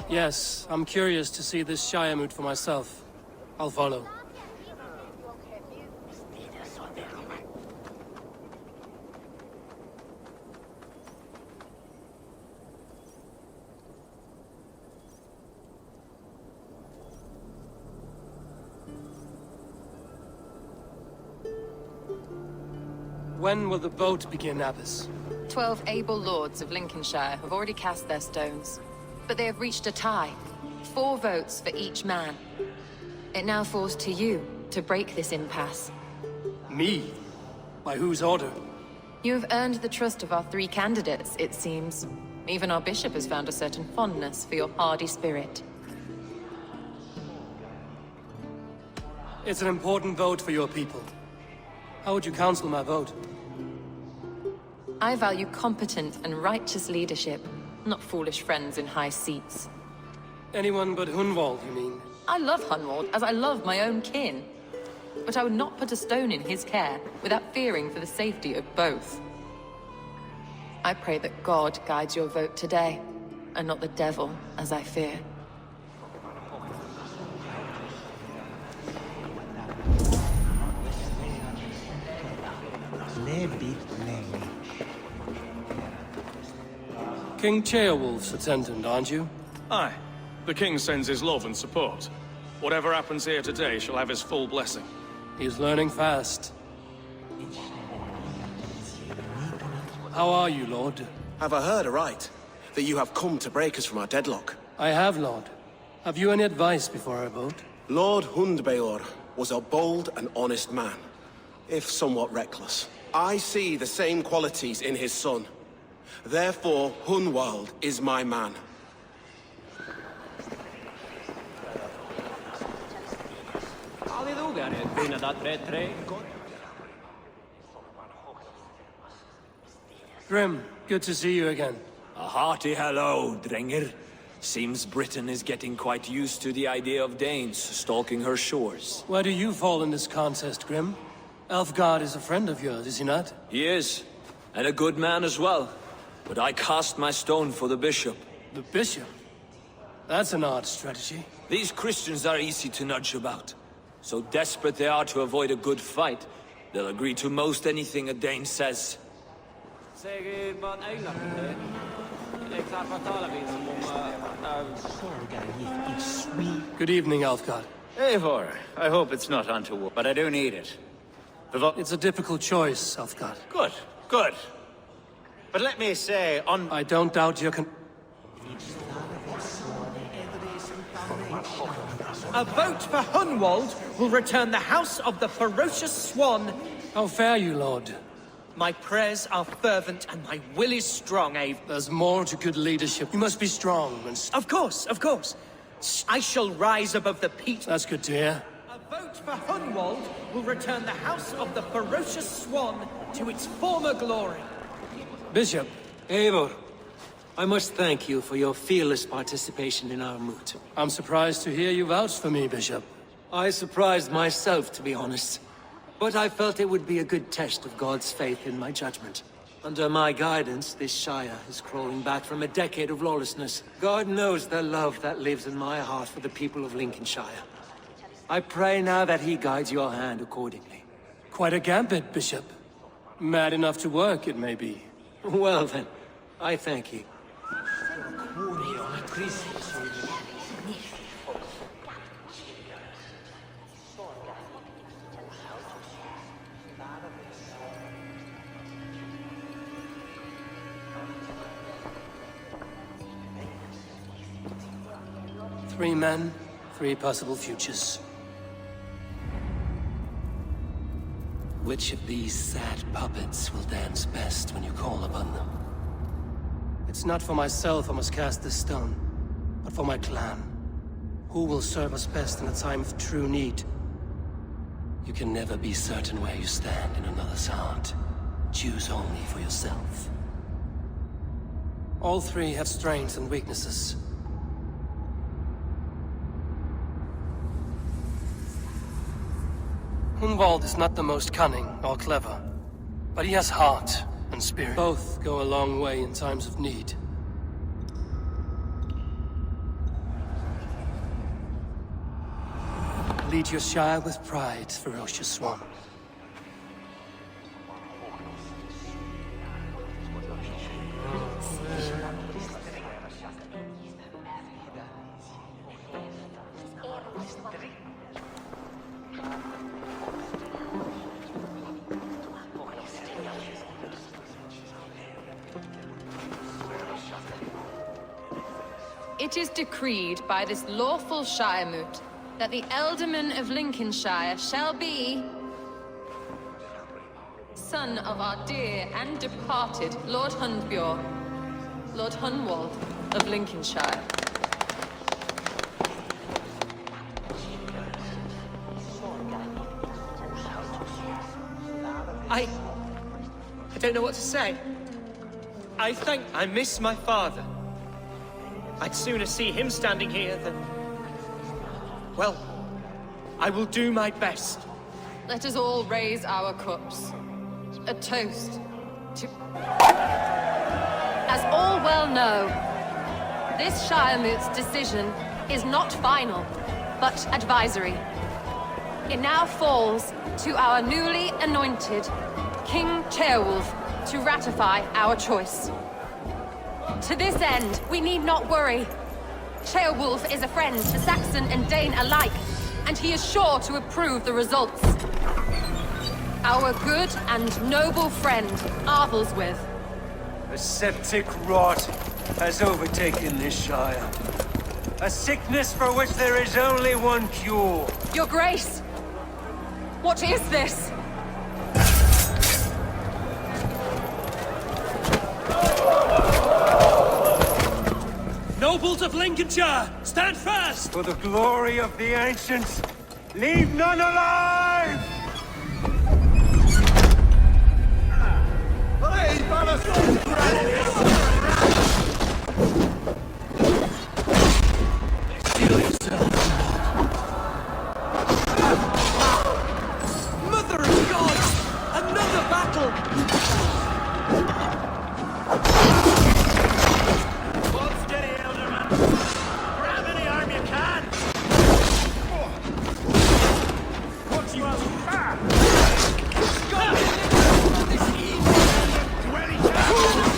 Yes, I'm curious to see this Shire moot for myself. I'll follow. When will the boat begin, Abbess? 12 able lords of Lincolnshire have already cast their stones, but they have reached a tie. 4 votes for each man. It now falls to you to break this impasse. Me? By whose order? You have earned the trust of our 3 candidates, it seems. Even our bishop has found a certain fondness for your hardy spirit. It's an important vote for your people. How would you counsel my vote? I value competent and righteous leadership, not foolish friends in high seats. Anyone but Hunwald, you mean? I love Hunwald as I love my own kin. But I would not put a stone in his care without fearing for the safety of both. I pray that God guides your vote today, and not the devil, as I fear. King Ceolwulf's attendant, aren't you? Aye. The king sends his love and support. Whatever happens here today shall have his full blessing. He's learning fast. How are you, Lord? Have I heard aright? That you have come to break us from our deadlock? I have, Lord. Have you any advice before I vote? Lord Hundbeor was a bold and honest man, if somewhat reckless. I see the same qualities in his son. Therefore, Hunwald is my man. Grim, good to see you again. A hearty hello, Drenger. Seems Britain is getting quite used to the idea of Danes stalking her shores. Where do you fall in this contest, Grim? Elfgard is a friend of yours, is he not? He is, and a good man as well. But I cast my stone for the bishop. The bishop? That's an odd strategy. These Christians are easy to nudge about. So desperate they are to avoid a good fight, they'll agree to most anything a Dane says. Good evening, Elfgard. Eivor, I hope it's not untoward, but I do need it. It's a difficult choice, Elfgard. Good, good. But let me say, I don't doubt your A vote for Hunwald will return the House of the Ferocious Swan. How fare you, Lord? My prayers are fervent and my will is strong, Ave. There's more to good leadership. You must be strong and... Of course, of course. I shall rise above the peat. That's good to hear. A vote for Hunwald will return the House of the Ferocious Swan to its former glory. Bishop. Eivor, I must thank you for your fearless participation in our moot. I'm surprised to hear you vouch for me, Bishop. I surprised myself, to be honest. But I felt it would be a good test of God's faith in my judgment. Under my guidance, this Shire is crawling back from a decade of lawlessness. God knows the love that lives in my heart for the people of Lincolnshire. I pray now that he guides your hand accordingly. Quite a gambit, Bishop. Mad enough to work, it may be. Well then, I thank you. Three men, 3 possible futures. Which of these sad puppets will dance best when you call upon them? It's not for myself I must cast this stone, but for my clan. Who will serve us best in a time of true need? You can never be certain where you stand in another's heart. Choose only for yourself. All 3 have strengths and weaknesses. Hunwald is not the most cunning or clever, but he has heart and spirit. Both go a long way in times of need. Lead your Shire with pride, ferocious Swan. It is decreed by this lawful Shiremoot that the Ealdorman of Lincolnshire shall be... son of our dear and departed Lord Hundbjorn, Lord Hunwald of Lincolnshire. I don't know what to say. I miss my father. I'd sooner see him standing here than... Well, I will do my best. Let us all raise our cups. A toast to... As all well know, this Shiremoot's decision is not final, but advisory. It now falls to our newly anointed King Ceolwulf to ratify our choice. To this end, we need not worry. Ceolwulf is a friend to Saxon and Dane alike, and he is sure to approve the results. Our good and noble friend, Arthelswith. A septic rot has overtaken this Shire. A sickness for which there is only one cure. Your Grace! What is this? Nobles of Lincolnshire, stand fast! For the glory of the ancients, leave none alive! Mother of God! Another battle! Hold steady, Ealdorman. Grab any arm you can! What you want?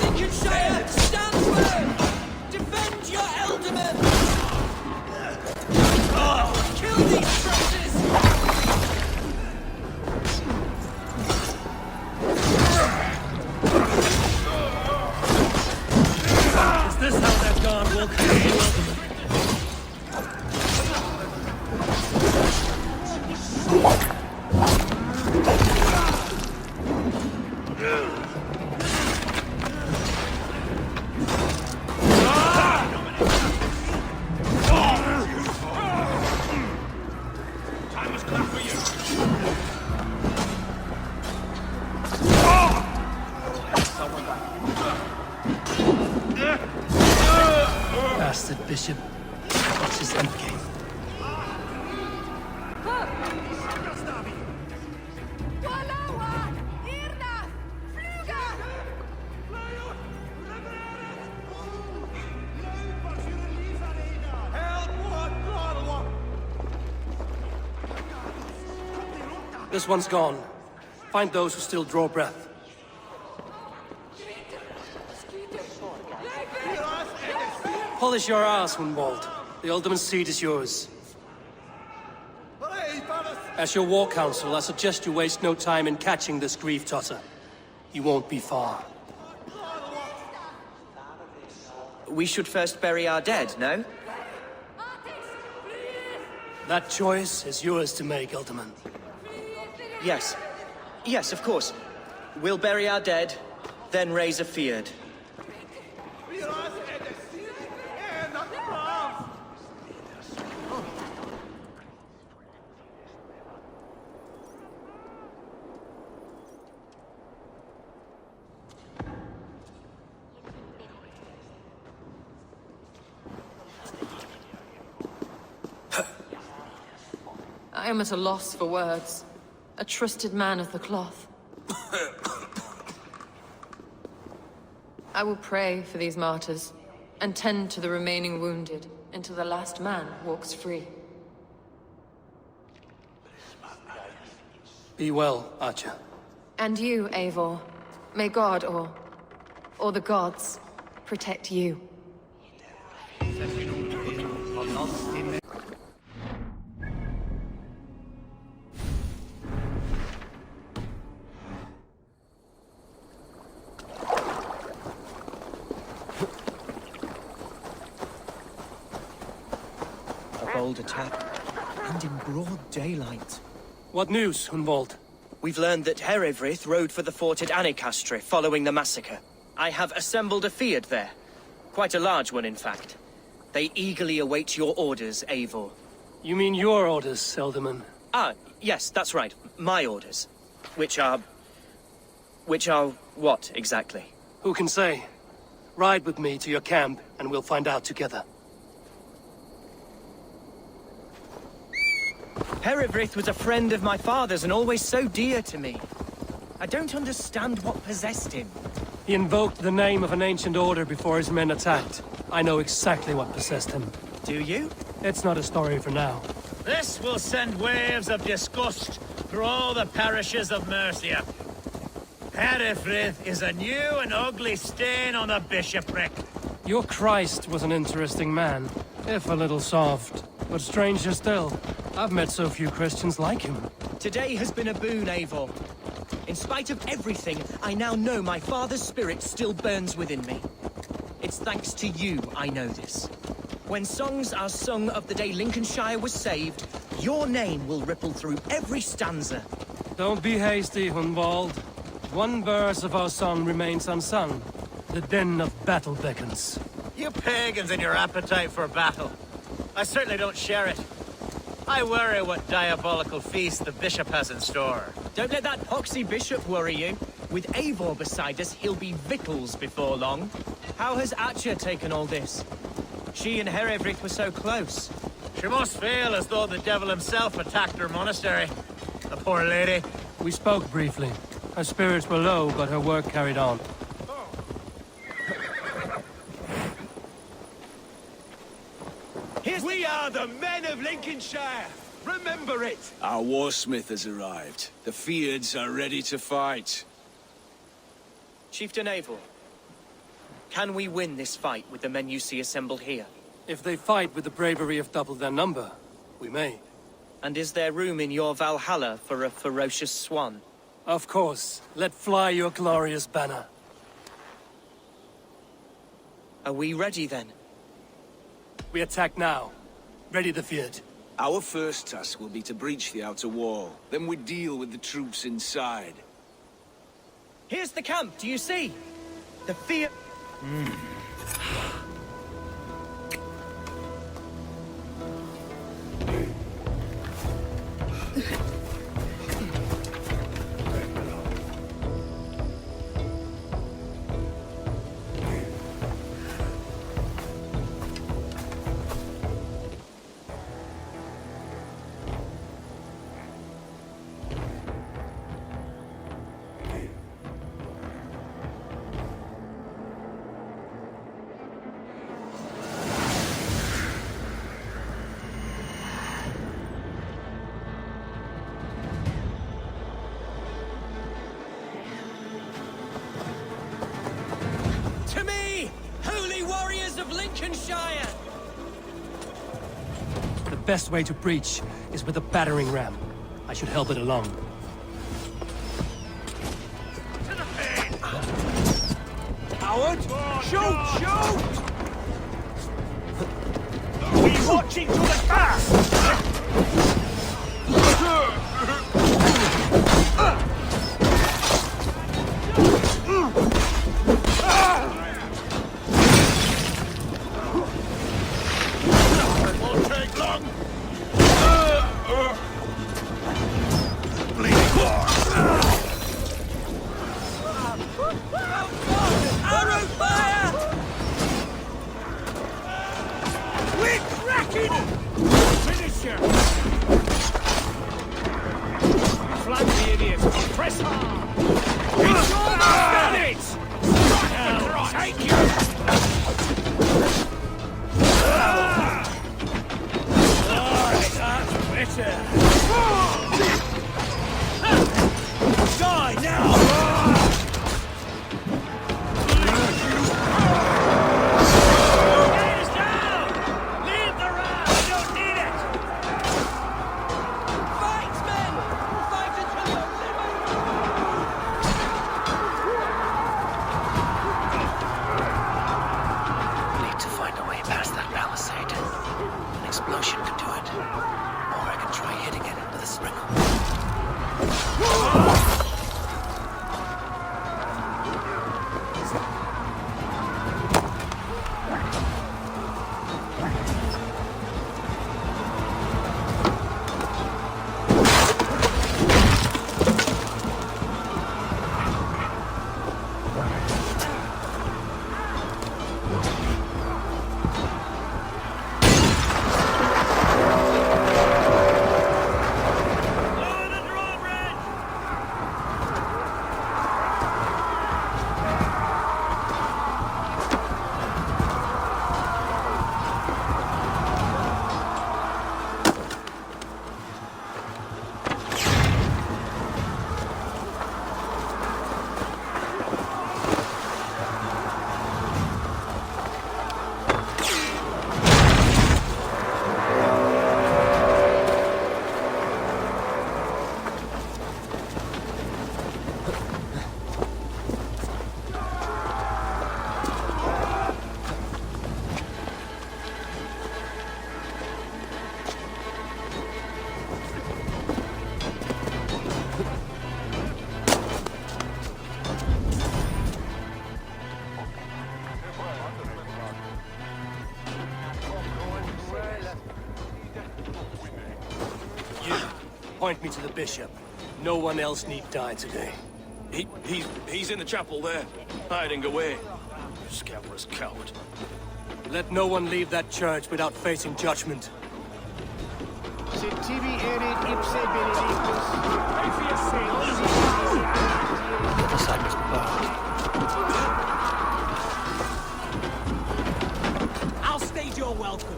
Lincolnshire, stand firm! Defend your Ealdorman! Kill these traitors! Is this how that god will kill you, Ealdorman? Bastard bishop. What's his endgame? This one's gone. Find those who still draw breath. Polish your ass, Hunwald. The Ealdorman's seat is yours. As your war council, I suggest you waste no time in catching this grief totter. He won't be far. We should first bury our dead, no? That choice is yours to make, Ealdorman. Yes. Yes, of course. We'll bury our dead, then raise a feard. I am at a loss for words. A trusted man of the cloth. I will pray for these martyrs, and tend to the remaining wounded, until the last man walks free. Be well, Archer. And you, Eivor. May God, or the gods, protect you. bold attack, and in broad daylight. What news, Hunwald? We've learned that Reaver rode for the fort at Anacastre following the massacre. I have assembled a field there. Quite a large one, in fact. They eagerly await your orders, Eivor. You mean your orders, Ealdorman? Ah, yes, that's right. My orders. Which are what, exactly? Who can say? Ride with me to your camp, and we'll find out together. Reaver was a friend of my father's and always so dear to me. I don't understand what possessed him. He invoked the name of an ancient order before his men attacked. I know exactly what possessed him. Do you? It's not a story for now. This will send waves of disgust through all the parishes of Mercia. Reaver is a new and ugly stain on the bishopric. Your Christ was an interesting man, if a little soft. But stranger still, I've met so few Christians like him. Today has been a boon, Eivor. In spite of everything, I now know my father's spirit still burns within me. It's thanks to you I know this. When songs are sung of the day Lincolnshire was saved, your name will ripple through every stanza. Don't be hasty, Hunwald. One verse of our song remains unsung. The din of battle beckons. You pagans and your appetite for battle. I certainly don't share it. I worry what diabolical feast the bishop has in store. Don't let that poxy bishop worry you. With Eivor beside us, he'll be victuals before long. How has Atcha taken all this? She and Reaver were so close. She must feel as though the devil himself attacked her monastery. The poor lady. We spoke briefly. Her spirits were low, but her work carried on. We are the men of Lincolnshire! Remember it! Our warsmith has arrived. The Fiards are ready to fight. Chieftain Eivor, can we win this fight with the men you see assembled here? If they fight with the bravery of double their number, we may. And is there room in your Valhalla for a ferocious swan? Of course. Let fly your glorious banner. Are we ready then? We attack now. Ready the field. Our first task will be to breach the outer wall. Then we deal with the troops inside. Here's the camp, do you see? The fear... To me, holy warriors of Lincolnshire! The best way to breach is with a battering ram. I should help it along. To the pain! Howard! Shoot! Shoot! Are we watching to the cast? Won't take long. Bleeding Arrow fire! We're cracking! Finisher! Flank the idiots! Press hard! It's almost done it! Now, take you! Alright, that's better! Die now! Get us down! Leave the ram! I don't need it! Fight, men! Fight until you're Point me to the bishop. No one else need die today. He's in the chapel there, hiding away. Scabrous coward. Let no one leave that church without facing judgment. I'll stage your welcome.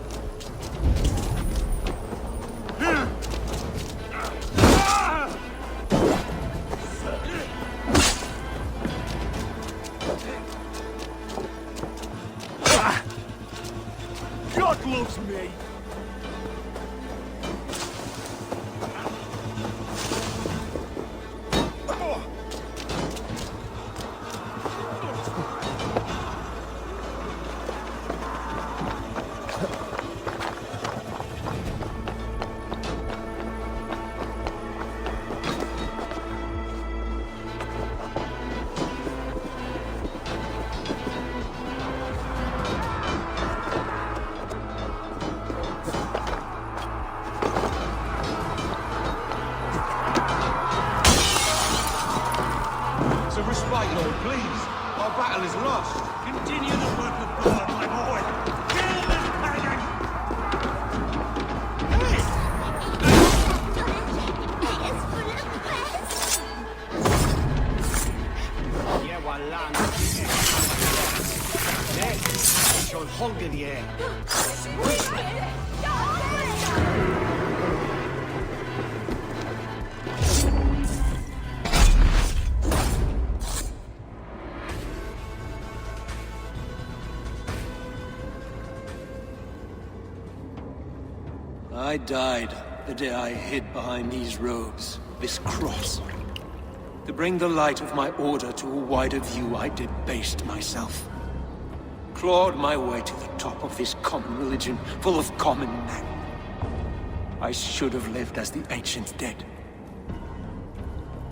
God loves me! I died the day I hid behind these robes, this cross. To bring the light of my order to a wider view, I debased myself. Clawed my way to the top of this common religion, full of common men. I should have lived as the ancient dead.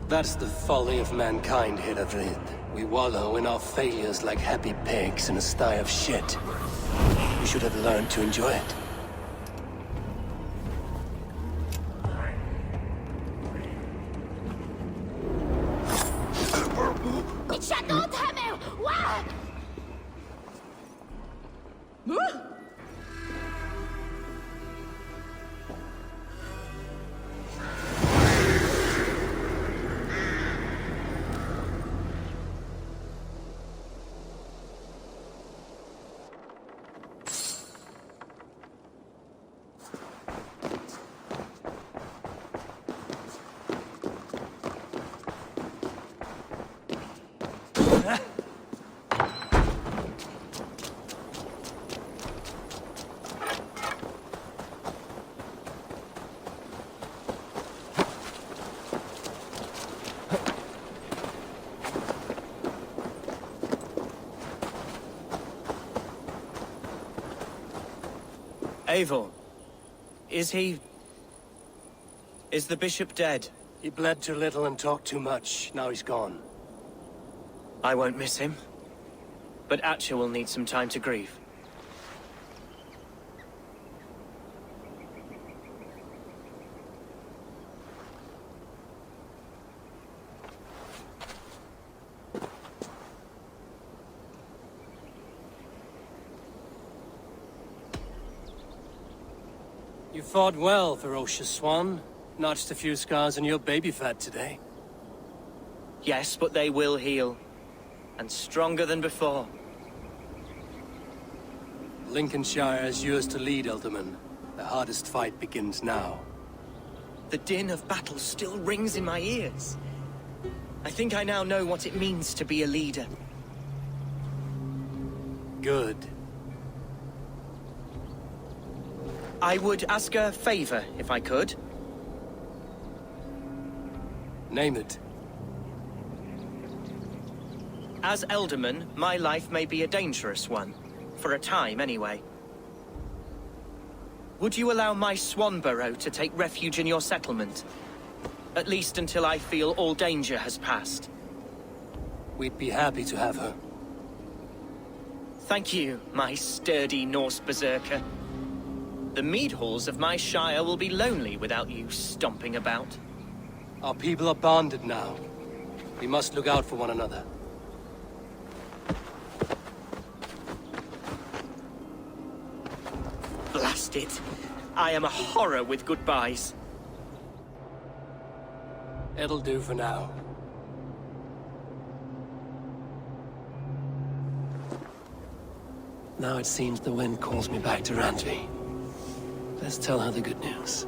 That's the folly of mankind, Hildebrand. We wallow in our failures like happy pigs in a sty of shit. We should have learned to enjoy it. Eivor, is the bishop dead? He bled too little and talked too much. Now he's gone. I won't miss him. But Atcha will need some time to grieve. You fought well, ferocious swan. Notched a few scars on your baby fat today. Yes, but they will heal. And stronger than before. Lincolnshire is yours to lead, Ealdorman. The hardest fight begins now. The din of battle still rings in my ears. I think I now know what it means to be a leader. Good. I would ask a favor, if I could. Name it. As Ealdorman, my life may be a dangerous one. For a time, anyway. Would you allow my Swanburrow to take refuge in your settlement? At least until I feel all danger has passed. We'd be happy to have her. Thank you, my sturdy Norse berserker. The mead halls of my shire will be lonely without you stomping about. Our people are bonded now. We must look out for one another. Blast it. I am a horror with goodbyes. It'll do for now. Now it seems the wind calls me back to Randvi. Let's tell her the good news.